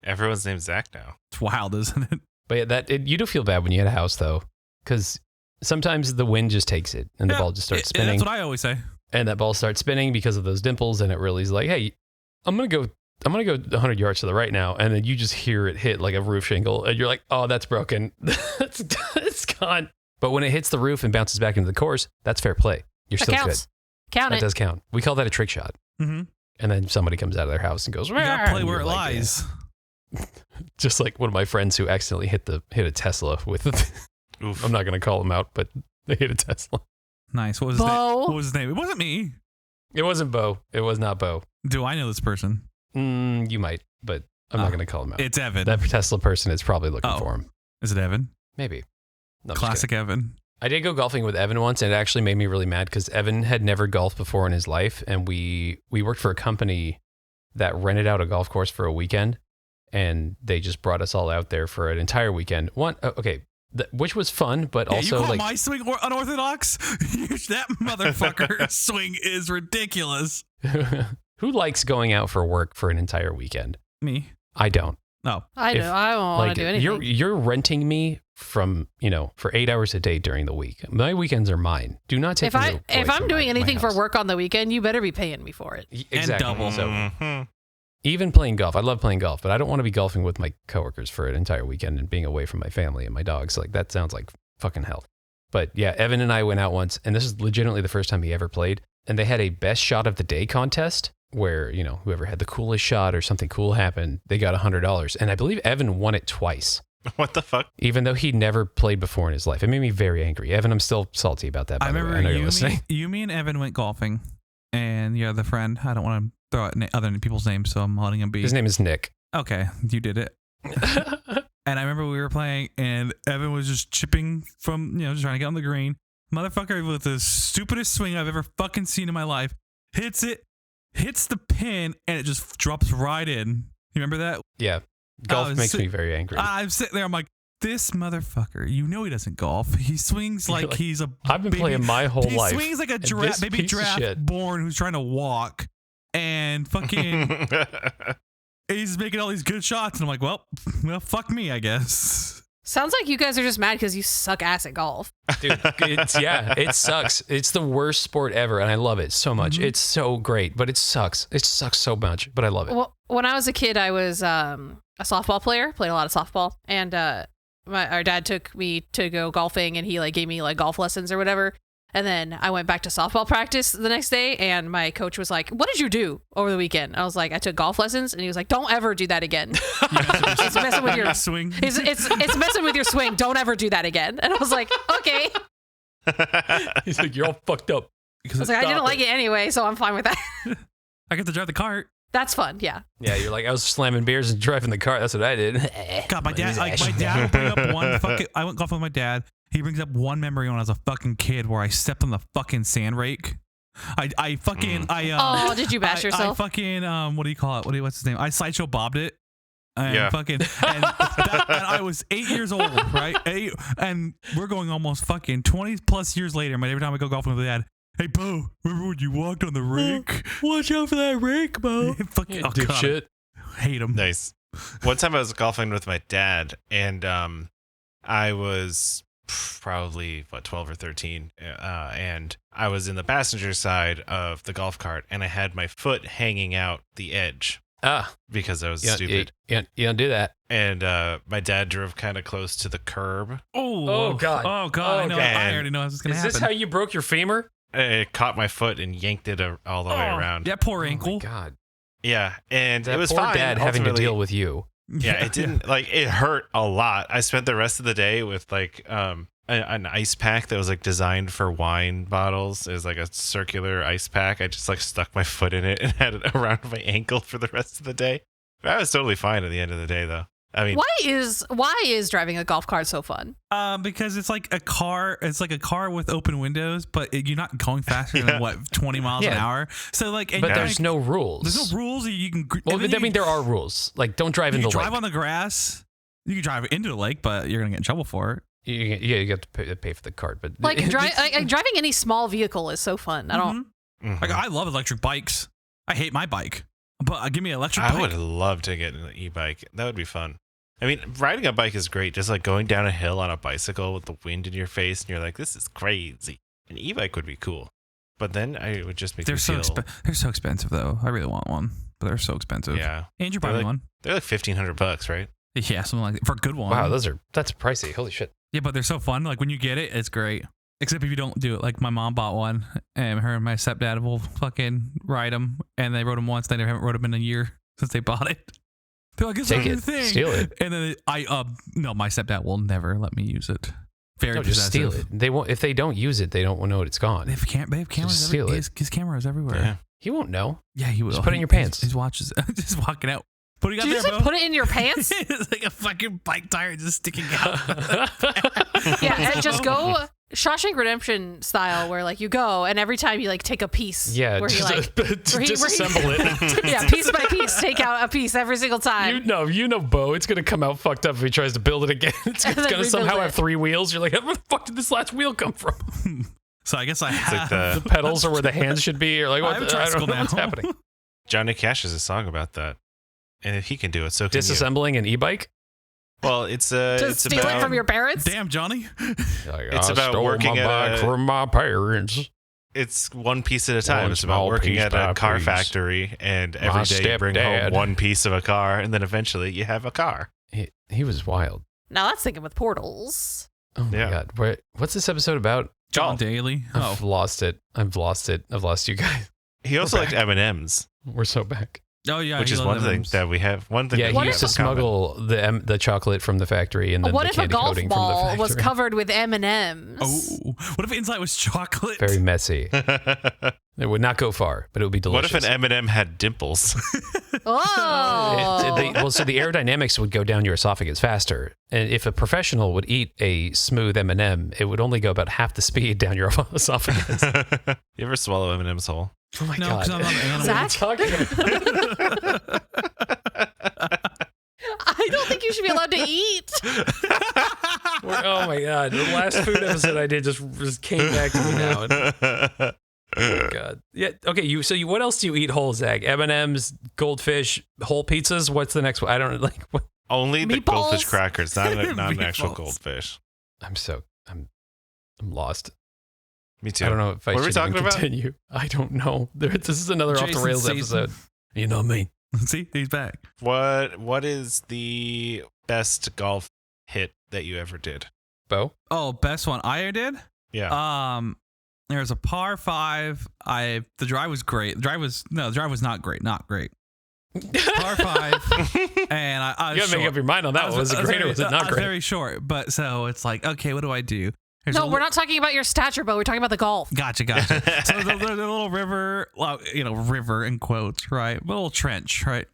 Everyone's name's Zach now. It's wild, isn't it? But yeah, you do feel bad when you hit a house though, because sometimes the wind just takes it and the ball just starts spinning. That's what I always say. And that ball starts spinning because of those dimples, and it really is like, hey, I'm gonna go 100 yards to the right now, and then you just hear it hit like a roof shingle, and you're like, oh, that's broken. It's gone. But when it hits the roof and bounces back into the course, that's fair play. You're That still counts. good. Count That it. does count. We call that a trick shot. Mm-hmm. And then somebody comes out of their house and goes, You gotta play and where you're it like, lies. yeah. Just like one of my friends who accidentally hit a Tesla with. Oof. I'm not gonna call him out, but they hit a Tesla. Nice. What was his name? Beau. What was his name? It wasn't me. It wasn't Beau. It was not Beau. Do I know this person? You might, but I'm not going to call him out. It's Evan. That Tesla person is probably looking for him. Is it Evan? Maybe. No, I'm just Classic Evan. I did go golfing with Evan once, and it actually made me really mad because Evan had never golfed before in his life, and we worked for a company that rented out a golf course for a weekend, and they just brought us all out there for an entire weekend. Which was fun, but also you call like my swing unorthodox? That motherfucker swing is ridiculous. who likes going out for work for an entire weekend? Me. I don't. No. I don't want to do anything. You're renting me from, for 8 hours a day during the week. My weekends are mine. Do not take me if I'm doing anything for house. work on the weekend, you better be paying me for it. Exactly. And double. So even playing golf, I love playing golf, but I don't want to be golfing with my coworkers for an entire weekend and being away from my family and my dogs. Like that sounds like fucking hell. But yeah, Evan and I went out once, and this is legitimately the first time he ever played. And they had a best shot of the day contest where, whoever had the coolest shot or something cool happened, they got $100. And I believe Evan won it twice. What the fuck? Even though he'd never played before in his life. It made me very angry. Evan, I'm still salty about that. I remember I know you're listening. me and Evan went golfing, and your other friend, I don't want to throw out other people's names, so I'm letting him be. His name is Nick. Okay, you did it. And I remember we were playing, and Evan was just chipping from, just trying to get on the green. Motherfucker with the stupidest swing I've ever fucking seen in my life. Hits the pin, and it just drops right in. You remember that? Yeah. Golf makes me very angry. I'm sitting there, I'm like, this motherfucker, he doesn't golf. He swings like he's a I've been baby, playing my whole life. He swings like a baby giraffe born who's trying to walk. And fucking, he's making all these good shots. And I'm like, well, fuck me, I guess. Sounds like you guys are just mad because you suck ass at golf. Dude, it sucks. It's the worst sport ever, and I love it so much. Mm-hmm. It's so great, but it sucks. It sucks so much, but I love it. Well, when I was a kid, I was a softball player, played a lot of softball, and our dad took me to go golfing, and he gave me golf lessons or whatever. And then I went back to softball practice the next day, and my coach was like, "What did you do over the weekend?" I was like, "I took golf lessons," and he was like, "Don't ever do that again. It's messing with your swing. It's messing with your swing. Don't ever do that again." And I was like, "Okay." He's like, "You're all fucked up." I was like, "I didn't like it anyway, so I'm fine with that." I get to drive the cart. That's fun, yeah. Yeah, you're like, I was slamming beers and driving the car. That's what I did. God, my dad will bring up one fucking. I went golfing with my dad. He brings up one memory when I was a fucking kid where I stepped on the fucking sand rake. Oh, did you bash yourself? I fucking what do you call it? What's his name? I sideshow bobbed it. And yeah. And I was 8 years old, right? And we're going almost fucking 20 plus years later. Every time I go golfing with my dad, hey, Beau, remember when you walked on the rake? Watch out for that rake, Beau. Fucking dipshit. Hate him. Nice. One time I was golfing with my dad, and I was probably 12 or 13, and I was in the passenger side of the golf cart, and I had my foot hanging out the edge because I was stupid. You don't do that. And my dad drove kind of close to the curb. Oh God. I know. I already know what's gonna happen. Is this how you broke your femur? It caught my foot and yanked it all the way around. That poor ankle. Oh my God. Yeah, and that it was poor fine. Dad having to deal with you. Yeah, it didn't it hurt a lot. I spent the rest of the day with an ice pack that was designed for wine bottles. It was a circular ice pack. I just stuck my foot in it and had it around my ankle for the rest of the day. I was totally fine at the end of the day, though. I mean, why is driving a golf cart so fun? Because it's like a car. It's like a car with open windows, but you're not going faster than 20 miles an hour. So but there's no rules. There's no rules. You can. Well, there are rules. Don't drive into the lake. You can drive on the grass. You can drive into the lake, but you're gonna get in trouble for it. You have to pay for the cart, but driving any small vehicle is so fun. I don't. Mm-hmm. I love electric bikes. I hate my bike, but give me an electric bike. I would love to get an e-bike. That would be fun. I mean, riding a bike is great. Just going down a hill on a bicycle with the wind in your face, and you're like, "This is crazy." An e-bike would be cool, but then it would just make me feel. They're so expensive, though. I really want one, but they're so expensive. Yeah, Andrew probably one. They're $1,500, right? Yeah, something like that for a good one. Wow, that's pricey. Holy shit. Yeah, but they're so fun. When you get it, it's great. Except if you don't do it. My mom bought one, and her and my stepdad will fucking ride them, and they rode them once. They haven't rode them in a year since they bought it. They're like, it's a new thing. Steal it. And then no, my stepdad will never let me use it. Very No, just steal possessive. it. They won't. If they don't use it, they don't know it's gone. They have cameras. Just steal it. His cameras everywhere. Yeah. He won't know. Yeah, he will. Just put it in your pants. His watch is just walking out. What do you got Did you there, say Beau? put it in your pants? It's like a fucking bike tire just sticking out. Yeah, and just go Shawshank Redemption style, where like you go and every time you like take a piece. Yeah, where you like disassemble it. yeah, piece by piece, take out a piece every single time. You know, Beau. It's gonna come out fucked up if he tries to build it again. It's And then gonna rebuild somehow it. have 3 wheels. You're like, where the fuck did this last wheel come from? So I guess I It's have. like The pedals are where the hands should be. Or like, I have a I don't tricycle know now. what's happening. Johnny Cash has a song about that, and if he can do it, so can you. Disassembling an e-bike. Well, it's Just it's steal about it from your parents. Damn, Johnny. Like, It's I about stole working my at bike a- from my parents. it's one piece at a time. One It's about small working piece at by a car piece. factory, and My every day you bring home stepdad. one piece of a car, and then eventually you have a car. He was wild. Now that's thinking with portals. Oh my Yeah. god. What's this episode about? John Golf. Daly. I've lost it. I've lost you guys. He also We're liked back. M&Ms, We're so back. Oh yeah, which he is loved one thing M&Ms. that we have. One thing Yeah, that he we used have to in common. smuggle the chocolate from the factory and then What the if a candy golf coating from the ball factory. was covered with M&Ms? Oh, what if inside was chocolate? Very messy. It would not go far, but it would be What delicious. if an M&M had dimples? Oh. So the aerodynamics would go down your esophagus faster, and if a professional would eat a smooth M&M, it would only go about half the speed down your esophagus. You ever swallow M&M's whole? Oh my No, god! because I'm not an animal. Zach? Talking about- I don't think you should be allowed to eat. oh my god! The last food episode I did just came back to me now. Oh my god! Yeah. Okay. So what else do you eat whole, Zach? M&Ms, goldfish, whole pizzas. What's the next one? I don't like. What? Only the Meatballs? goldfish crackers, not an actual Meatballs. goldfish. I'm lost. Me too. I don't know if I What were we should talking even about? continue. I don't know. This is another off the Jason rails Statham. episode. You know me. See, he's back. What is the best golf hit that you ever did? Beau? Oh, best one I ever did. Yeah. There's a par 5. The drive was great. The drive was not great. Not great. Par 5, and I You was gotta make up your mind on that one. Was it great or was it not I was great? very short, but so it's like, okay, what do I do? There's No, a we're not talking about your stature, but we're talking about the golf. Gotcha. So there's a little river, well, river in quotes, right? A little trench, right?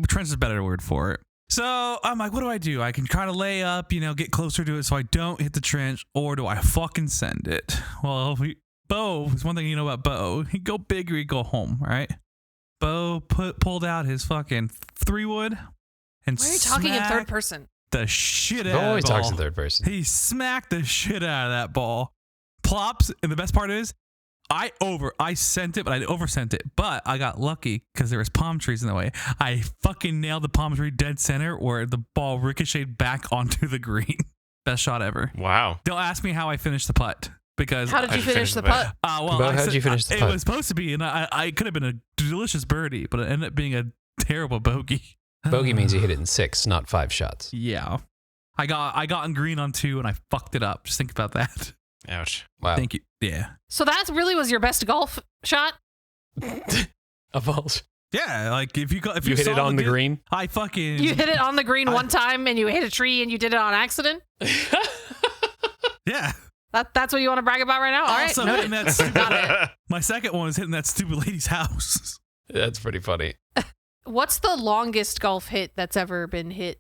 Trench is a better word for it. So I'm like, what do I do? I can try to lay up, get closer to it so I don't hit the trench, or do I fucking send it? Well, Beau, there's one thing you know about Beau. He'd go big or he'd go home, right? Beau pulled out his fucking 3-wood and Why are you talking in third smacked person? the shit Beau out of always the ball. talks in third person. He smacked the shit out of that ball. Plops, and the best part is, I sent it, but I oversent it. But I got lucky because there was palm trees in the way. I fucking nailed the palm tree dead center where the ball ricocheted back onto the green. Best shot ever. Wow. Don't ask me how I finished the putt because How did you How'd you finish finish the the putt? well, Beau, how'd you finish the it putt? was supposed to be, and I could have been a delicious birdie, but it ended up being a terrible bogey. Bogey means you hit it in 6, not 5 shots. Yeah. I got in green on 2 and I fucked it up. Just think about that. Ouch. Wow. Thank you. Yeah. So that really was your best golf shot? Of all, Yeah, like if you you hit it saw on the green. I fucking You hit it on the green one time and you hit a tree and you did it on accident? Yeah. That's what you want to brag about right now? All right. Also noted. hitting that stupid, Got it. my second one is hitting that stupid lady's house. That's pretty funny. What's the longest golf hit that's ever been hit?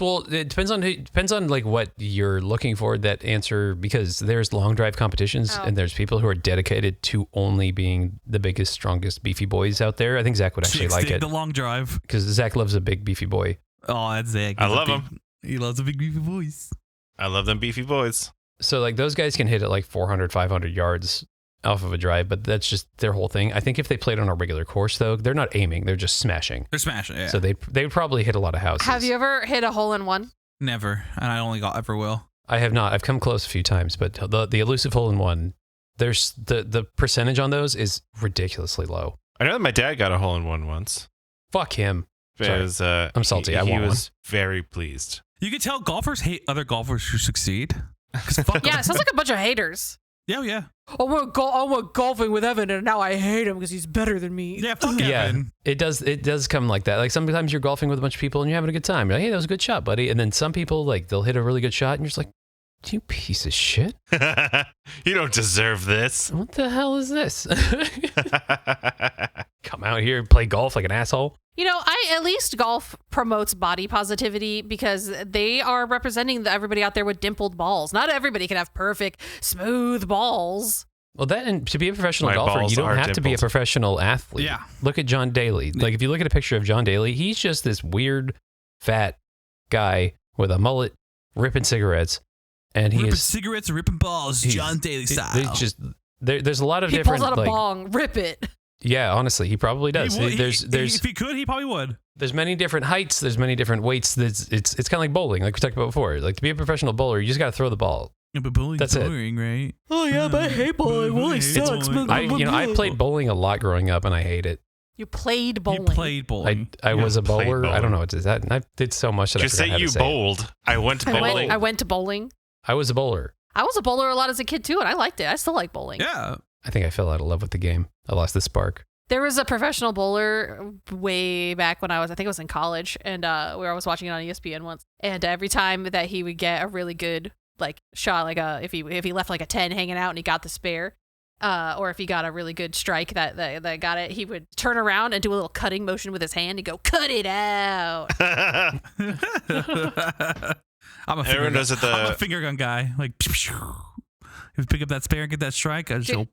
Well, it depends on like what you're looking for that answer, because there's long drive competitions Oh. and there's people who are dedicated to only being the biggest, strongest, beefy boys out there. I think Zach would actually Chicks like dig it the long drive. because Zach loves a big beefy boy. Oh, that's Zach. I He's a love big- him. He loves a big beefy voice. I love them beefy boys. So like those guys can hit at like 400, 500 yards off of a drive, but that's just their whole thing. I think if they played on a regular course though, they're not aiming, they're just smashing. They're smashing. Yeah. So they would probably hit a lot of houses. Have you ever hit a hole in one? Never, and I only got ever will. I have not. I've come close a few times, but the elusive hole in one, there's the percentage on those is ridiculously low. I know that my dad got a hole in one once. Fuck him. Because I'm salty. He, I he want was very pleased. You can tell golfers hate other golfers who succeed. 'Cause fuck Yeah, them. it sounds like a bunch of haters. Yeah. I went golfing with Evan and now I hate him because he's better than me. Yeah, fuck Yeah, Evan. it does come like that. Like sometimes you're golfing with a bunch of people and you're having a good time. You're like, hey, that was a good shot, buddy. And then some people like they'll hit a really good shot and you're just like, You piece of shit. You don't deserve this. What the hell is this? Come out here and play golf like an asshole. You know, at least golf promotes body positivity because they are representing everybody out there with dimpled balls. Not everybody can have perfect, smooth balls. Well, that and to be a professional My golfer, balls you don't are have to be a dimpled. professional athlete. Yeah. Look at John Daly. Like, if you look at a picture of John Daly, he's just this weird, fat guy with a mullet, ripping cigarettes, and he ripping is cigarettes and ripping balls, John Daly style. There's a lot of He different. pulls out a like, bong, rip it. yeah, honestly, he probably does. He would- There's if he could, he probably would. there's many different heights. There's many different weights. It's kind of like bowling, like we talked about before. Like, to be a professional bowler, you just got to throw the ball. Yeah, but bowling's That's it. boring, right? Oh, yeah, but I hate bowling. Bowling sucks. I played bowling a lot growing up, and I hate it. You played bowling. You played bowling. I was a played bowler. I bowling. don't know what is that. I did so much that Just I say forgot how you to say it. bowled. I went bowling. I went to bowling. I was a bowler. I was a bowler a lot as a kid, too, and I liked it. I still like bowling. Yeah. I think I fell out of love with the game. I lost the spark. There was a professional bowler way back when I think it was in college, and where I was watching it on ESPN once. And every time that he would get a really good shot, if he left like a 10 hanging out and he got the spare, or if he got a really good strike that got it, he would turn around and do a little cutting motion with his hand and go, "Cut it out." I'm a Everyone knows that I'm a finger gun guy. Like, if you pick up that spare and get that strike, I just Do,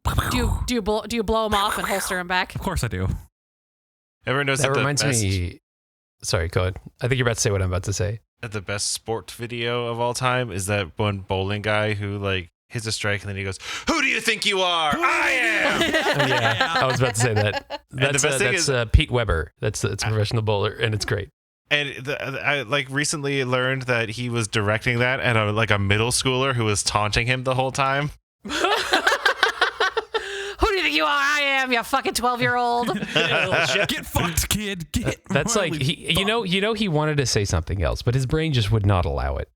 go. do you blow him off and holster him back? Of course I do. Everyone knows That that reminds me. Sorry, go ahead. I think you're about to say what I'm about to say. the best sport video of all time is that one bowling guy who like hits a strike and then he goes, "Who do you think you are? I am." Yeah, I was about to say that. That's, the best thing is- Pete Weber. That's a professional bowler, and it's great. And I recently learned that he was directing that at a middle schooler who was taunting him the whole time. Who do you think you are? I am, you fucking 12-year-old. Get fucked, kid. Get That's like royally he wanted to say something else, but his brain just would not allow it.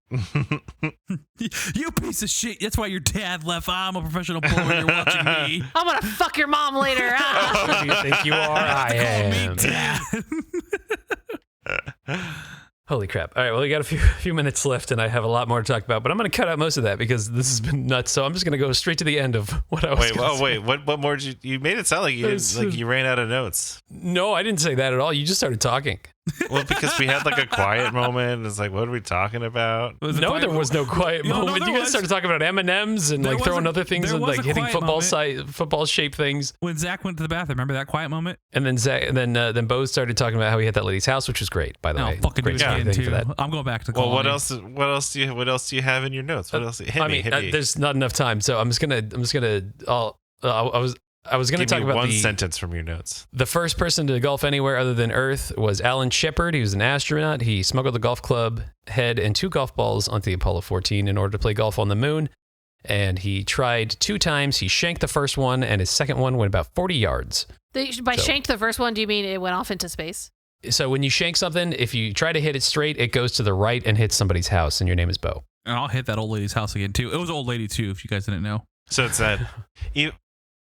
You piece of shit. That's why your dad left. I'm a professional bowler. You're watching me. I'm gonna fuck your mom later. Ah. Who do you think you are? I Call me am. dad. Holy crap. All right, well, we got a few minutes left, and I have a lot more to talk about, but I'm going to cut out most of that because this has been nuts, so I'm just going to go straight to the end of what I was gonna say. What more did you made it sound like you ran out of notes. No, I didn't say that at all. You just started talking. Well, because we had like a quiet moment. It's like, what are we talking about? Was it No, quiet there was no quiet No, no, moment. there You guys was. started talking about M&Ms and There like was throwing a- other things there and was like a hitting quiet moment. football shaped things. When Zach went to the bathroom, remember that quiet moment? And then then Beau started talking about how he hit that lady's house, which was great, by the I'll way. fucking do Great it again thing too. for that. I'm going back to Well, colony. what else do you have in your notes? What else? Hit me. There's not enough time, so I was gonna Give talk me about one the sentence from your notes. The first person to golf anywhere other than Earth was Alan Shepard. He was an astronaut. He smuggled a golf club head and 2 golf balls onto the Apollo 14 in order to play golf on the moon. And he tried 2 times. He shanked the first one, and his second one went about 40 yards. By shanked the first one, do you mean it went off into space? So when you shank something, if you try to hit it straight, it goes to the right and hits somebody's house, and your name is Beau. And I'll hit that old lady's house again too. It was an old lady too, if you guys didn't know. So it's that.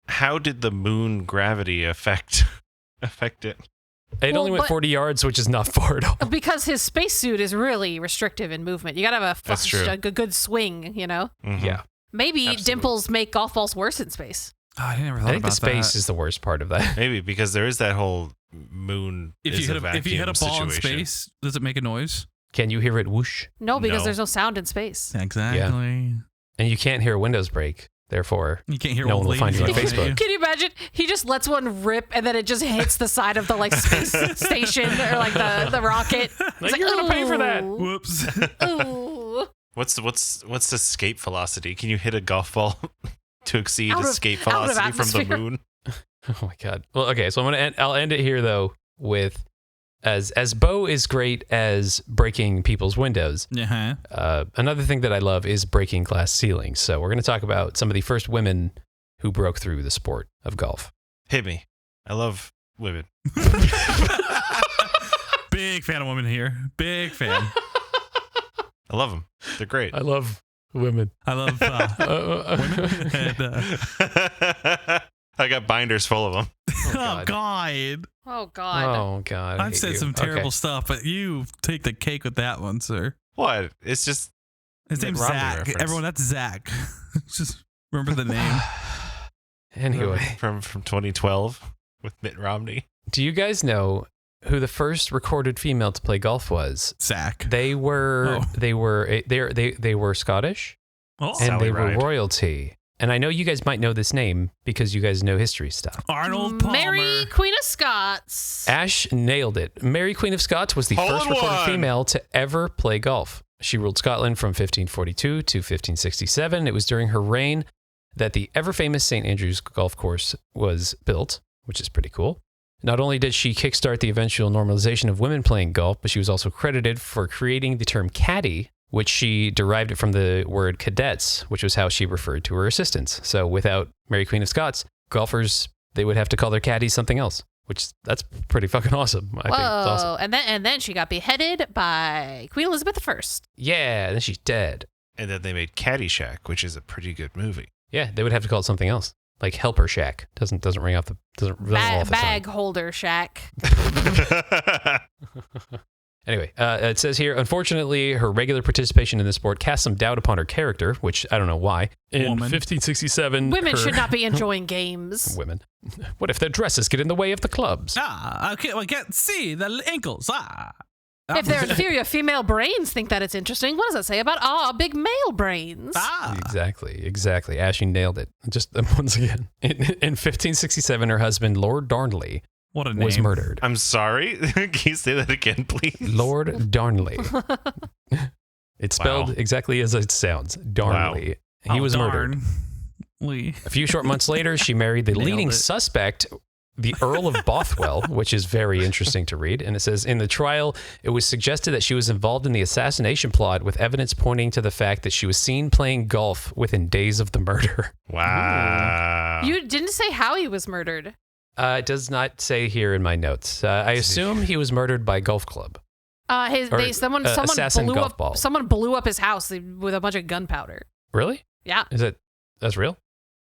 How did the moon gravity affect it? It only went but- 40 yards, which is not far at all. Because his spacesuit is really restrictive in movement. You gotta have That's true. a good swing, you know? Mhm. Yeah. Maybe Absolutely. dimples make golf balls worse in space. Oh, I never thought I think about the space that. is the worst part of that. Maybe because there is that whole moon. If is you hit a if you hit a vacuum ball in situation. space, does it make a noise? Can you hear it whoosh? No, because No. there's no sound in space. Exactly. And you can't hear windows break. Therefore, You can't hear No old one will find ladies you on yelling at Facebook. Can you imagine? He just lets one rip and then it just hits the side of the space station or like the rocket. Like, you're gonna pay for that. "Ooh, Whoops. ooh." What's the escape velocity? Can you hit a golf ball to exceed Out of- escape out of velocity from the atmosphere. moon? Oh my god. Well, okay, so I'll end it here though with as Beau is great as breaking people's windows. Uh-huh. Another thing that I love is breaking glass ceilings. So we're going to talk about some of the first women who broke through the sport of golf. Hit me. I love women. Big fan of women here. Big fan. I love them. They're great. I love women. I love women. And, I got binders full of them. oh God. Oh God. Oh god. I I've hate said you. some terrible Okay. stuff, but you take the cake with that one, sir. What? It's just His name's Romney Zach. reference. Everyone, that's Zach. Just remember the name. Anyway, from 2012 with Mitt Romney. do you guys know who the first recorded female to play golf was? Zach. They were they were Scottish Oh, and Sally they were Ride. royalty. And I know you guys might know this name because you guys know history stuff. Arnold Palmer. Mary, Queen of Scots. Ash nailed it. Mary Queen of Scots was the Hole first in recorded one. female to ever play golf. She ruled Scotland from 1542 to 1567. It was during her reign that the ever-famous St. Andrews golf course was built, which is pretty cool. Not only did she kickstart the eventual normalization of women playing golf, but she was also credited for creating the term caddy, which she derived it from the word cadets, which was how she referred to her assistants. So without Mary Queen of Scots, golfers, they would have to call their caddies something else, which that's pretty fucking awesome. I think it's awesome. And then she got beheaded by Queen Elizabeth I. Yeah, and then she's dead. And then they made Caddyshack, which is a pretty good movie. Yeah, they would have to call it something else, like Helper Shack. Doesn't ring off the doesn't roll off the Bag tongue. holder shack. Anyway, it says here, unfortunately, her regular participation in the sport cast some doubt upon her character, which I don't know why. In Woman. 1567, Women her- should not be enjoying games. Women. What if their dresses get in the way of the clubs? Okay, well, I can't see the ankles. If their inferior female brains think that it's interesting, what does that say about our big male brains? Exactly. Ashley nailed it. Just once again. In 1567, her husband, Lord Darnley, What a name. was murdered. I'm sorry. Can you say that again, please? Lord Darnley. It's spelled Wow. exactly as it sounds. Darnley. He was murdered. Lee. A few short months later, she married the Nailed leading it. suspect, the Earl of Bothwell, which is very interesting to read. And it says, in the trial, it was suggested that she was involved in the assassination plot with evidence pointing to the fact that she was seen playing golf within days of the murder. Wow. You didn't say how he was murdered. It does not say here in my notes. I assume he was murdered by golf club. Someone assassin blew golf up. ball. Someone blew up his house with a bunch of gunpowder. Really? Yeah, That's real?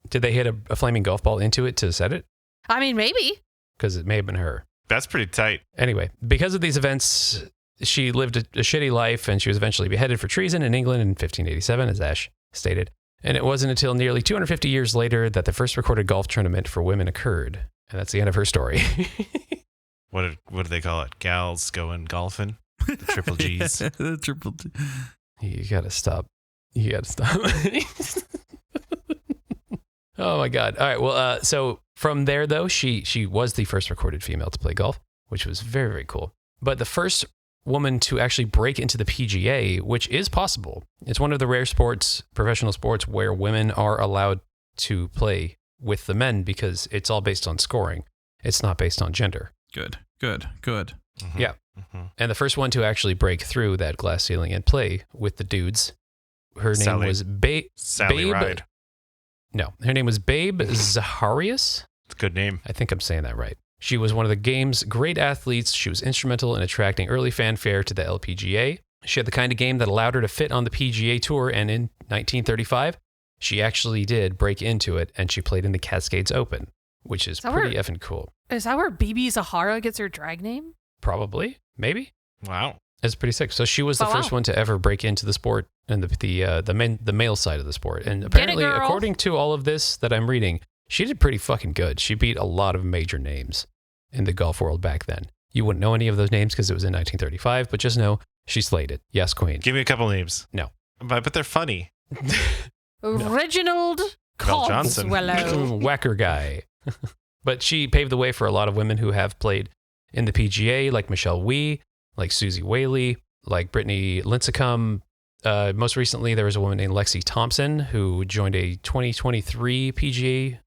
Did they hit a flaming golf ball into it to set it? I mean maybe. Because it may have been her. That's pretty tight. Anyway, because of these events, she lived a shitty life and she was eventually beheaded for treason in England in 1587, as Ash stated. And it wasn't until nearly 250 years later that the first recorded golf tournament for women occurred. And that's the end of her story. What do they call it? Gals going golfing? The triple G's. The triple G. You gotta stop. Oh my God. All right. Well, so from there, though, she was the first recorded female to play golf, which was very, very cool. But the first woman to actually break into the PGA, which is possible. It's one of the rare professional sports, where women are allowed to play with the men because it's all based on scoring. It's not based on gender. Good. Mhm. Yeah. Mhm. And the first one to actually break through that glass ceiling and play with the dudes, her name Sally. was Sally Babe. Ride. No, her name was Babe Zaharias. It's a good name. I think I'm saying that right. She was one of the game's great athletes. She was instrumental in attracting early fanfare to the LPGA. She had the kind of game that allowed her to fit on the PGA Tour, and in 1935, she actually did break into it, and she played in the Cascades Open, which is that pretty where- effing cool. Is that where BB Zahara gets her drag name? Probably, maybe. Wow. It's pretty sick. So she was the Oh, first wow. one to ever break into the sport and the male side of the sport. And apparently, girl. according to all of this that I'm reading, she did pretty fucking good. She beat a lot of major names in the golf world back then. You wouldn't know any of those names because it was in 1935, but just know she slayed it. Yes, queen. Give me a couple names. No. But they're funny. Reginald Val Johnson. Cogswellow. Whacker guy. But she paved the way for a lot of women who have played in the PGA, like Michelle Wie, like Susie Whaley, like Brittany Lincecum. Most recently, there was a woman named Lexi Thompson who joined a 2023 PGA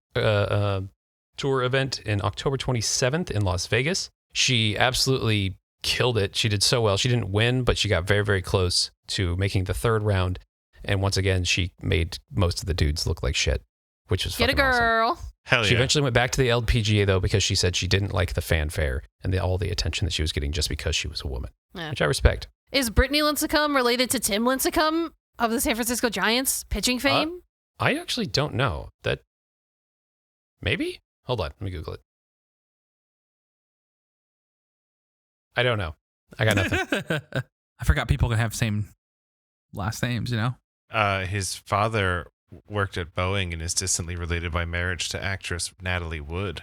tour event in October 27th in Las Vegas. She absolutely killed it. She did so well. She didn't win, but she got very, very close to making the third round. And once again, she made most of the dudes look like shit, which was Get a fucking awesome. girl. Hell She yeah. eventually went back to the LPGA, though, because she said she didn't like the fanfare and all the attention that she was getting just because she was a woman, Yeah. which I respect. Is Brittany Lincecum related to Tim Lincecum of the San Francisco Giants pitching fame? I actually don't know. That maybe? Hold on, let me Google it. I don't know. I got nothing. I forgot people can have same last names, you know? His father worked at Boeing and is distantly related by marriage to actress Natalie Wood.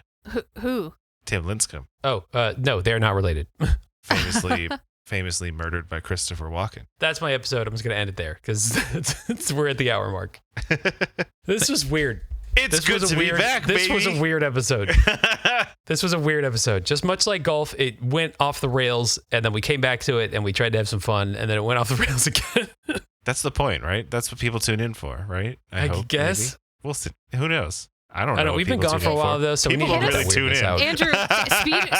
Who? Tim Lincecum, Oh, no, they're not related. famously murdered by Christopher Walken. That's my episode. I'm just going to end it there because we're at the hour mark. This was weird. It's good to be back, This baby. was a weird episode. This was a weird episode. Just much like golf, it went off the rails, and then we came back to it, and we tried to have some fun, and then it went off the rails again. That's the point, right? That's what people tune in for, right? I hope, guess. maybe. We'll see. Who knows? I don't know. I don't know. what We've been people gone tune for a in while, though, so People we need don't to really weird tune this in. out. Andrew,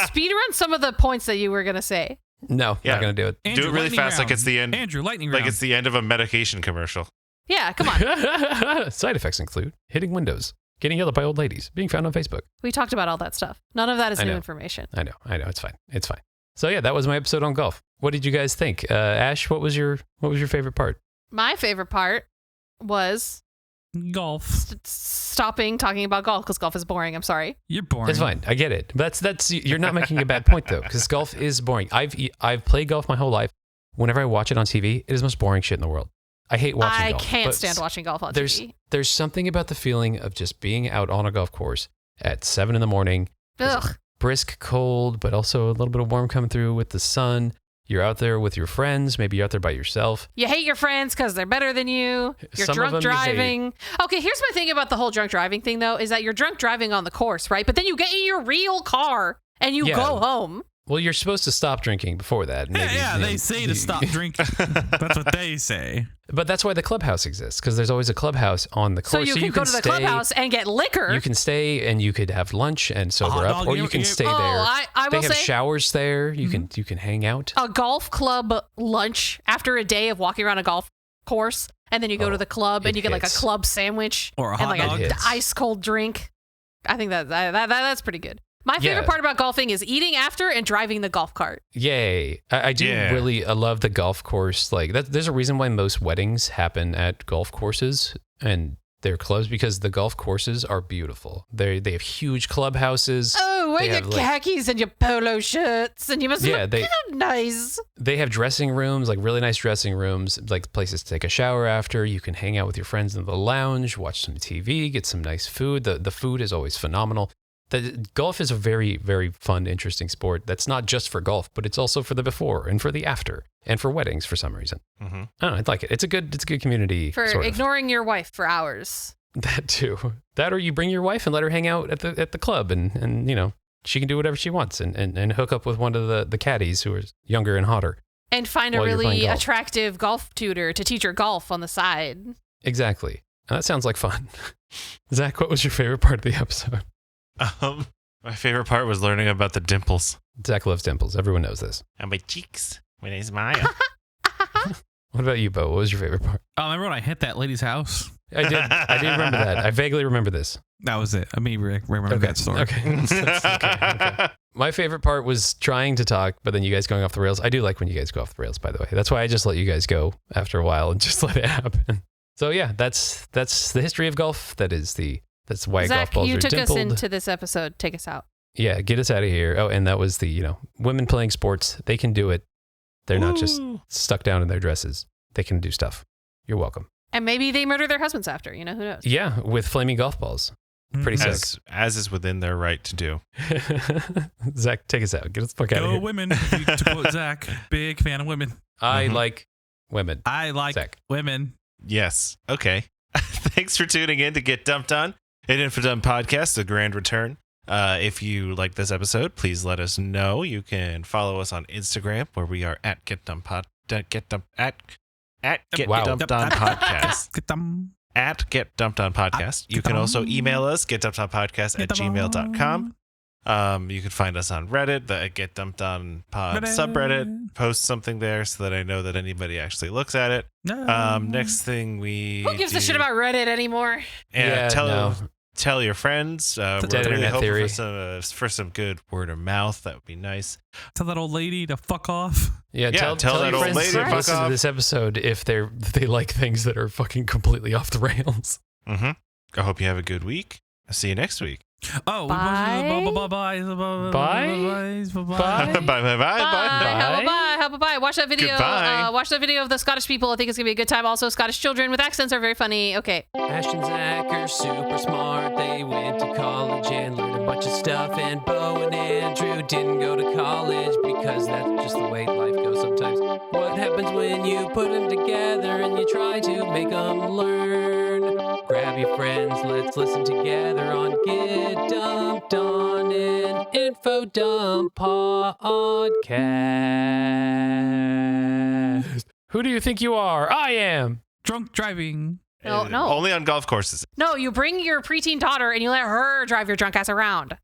speed run some of the points that you were going to say. No, Yeah. not going to do it. Do Andrew, it really lightning fast, like round. it's the end. Andrew, lightning Like round. it's the end of a medication commercial. Yeah, come on. Side effects include hitting windows, getting yelled at by old ladies, being found on Facebook. We talked about all that stuff. None of that is I new know. information. I know. It's fine. It's fine. So yeah, that was my episode on golf. What did you guys think? Ash, what was your favorite part? My favorite part was Golf. stopping talking about golf because golf is boring. I'm sorry. You're boring. It's fine. I get it. That's you're not making a bad point though, because golf is boring. I've played golf my whole life. Whenever I watch it on TV, it is the most boring shit in the world. I hate watching I golf. can't but stand watching golf on there's TV. there's something about the feeling of just being out on a golf course at 7 a.m. Ugh. Brisk cold, but also a little bit of warm coming through with the sun. You're out there with your friends. Maybe you're out there by yourself. You hate your friends because they're better than you. You're Some of drunk them you hate. driving. Okay, here's my thing about the whole drunk driving thing, though, is that you're drunk driving on the course, right? But then you get in your real car and you Yeah. go home. Well, you're supposed to stop drinking before that. Maybe, Yeah, you know, they say to stop drinking. That's what they say. But that's why the clubhouse exists, because there's always a clubhouse on the So course. you can go to the stay, clubhouse and get liquor. You can stay and you could have lunch and sober hot up, dog, or you- you can you- stay Oh, there. I They will have say showers there. You can hang out. a golf club lunch after a day of walking around a golf course, and then you go Oh, to the club and it you get like a hits. club sandwich Or a and hot like dog. It a hits. ice cold drink. I think that's pretty good. My favorite Yeah. part about golfing is eating after and driving the golf cart. Yay! I do Yeah. really. I love the golf course. Like that. There's a reason why most weddings happen at golf courses and they're closed, because the golf courses are beautiful. They have huge clubhouses. Oh, wear They your have, like- khakis and your polo shirts, and you must Yeah, look they- kind of nice. They have dressing rooms, like really nice dressing rooms, like places to take a shower after. You can hang out with your friends in the lounge, watch some TV, get some nice food. The food is always phenomenal. Golf is a very, very fun, interesting sport. That's not just for golf, but it's also for the before and for the after and for weddings for some reason. Mm-hmm. I don't know. I like it. It's a good community. For sort of. ignoring your wife for hours. That too. That, or you bring your wife and let her hang out at the club, and you know she can do whatever she wants and hook up with one of the caddies who is younger and hotter. And find a While you're playing really golf. attractive golf tutor to teach her golf on the side. Exactly. And that sounds like fun. Zach, what was your favorite part of the episode? My favorite part was learning about the dimples Zach loves dimples. Everyone knows this. on my cheeks when I smile. What about you, Beau? What was your favorite part? Remember when I hit that lady's house? I did remember that. I vaguely remember this. That was it. I mean, remember that story. Okay. Okay. My favorite part was trying to talk, but then you guys going off the rails. I do like when you guys go off the rails, by the way. That's why I just let you guys go after a while and just let it happen. So yeah, that's the history of golf. That's why golf Zach, balls you are took dimpled. us into this episode. Take us out. Yeah, get us out of here. Oh, and that was the, women playing sports. They can do it. They're not just stuck down in their dresses. They can do stuff. You're welcome. And maybe they murder their husbands after. Who knows? Yeah, with flaming golf balls. Pretty sick. as is within their right to do. Zach, take us out. Get us the fuck out of Go here. women. To quote Zach, big fan of women. I Mhm. like women. I like Zach. women. Yes. Okay. Thanks for tuning in to Get Dumped On, an Infodump podcast, a grand return. If you like this episode, please let us know. You can follow us on Instagram, where we are at Get Dumped On Podcast. Get them. At Get Dumped On Podcast. You can also email us, getdumpedonpodcast@gmail.com. You can find us on Reddit, the Get Dumped On Pod subreddit. Post something there so that I know that anybody actually looks at it. Next thing we Who gives a do- shit about Reddit anymore? Yeah, no. tell your friends. We're dead really internet hoping theory. for some good word of mouth. That would be nice. Tell that old lady to fuck off. Yeah, Yeah, tell that your old friends lady to to fuck listen to off. this episode if they like things that are fucking completely off the rails. Mm-hmm. I hope you have a good week. See you next week. Oh, Bye. bye. Bye? Bye. How about bye? Watch that video. Goodbye. Watch that video of the Scottish people. I think it's gonna be a good time. Also, Scottish children with accents are very funny. Okay. Ash and Zach are super smart. They went to college and learned a bunch of stuff. And Beau and Andrew didn't go to college because that's just the way life goes sometimes. What happens when you put them together and you try to make them learn? Grab your friends, let's listen together on Get Dumped on an Info Dump podcast. Who do you think you are? I am. Drunk driving. No. Only on golf courses. No, you bring your preteen daughter and you let her drive your drunk ass around.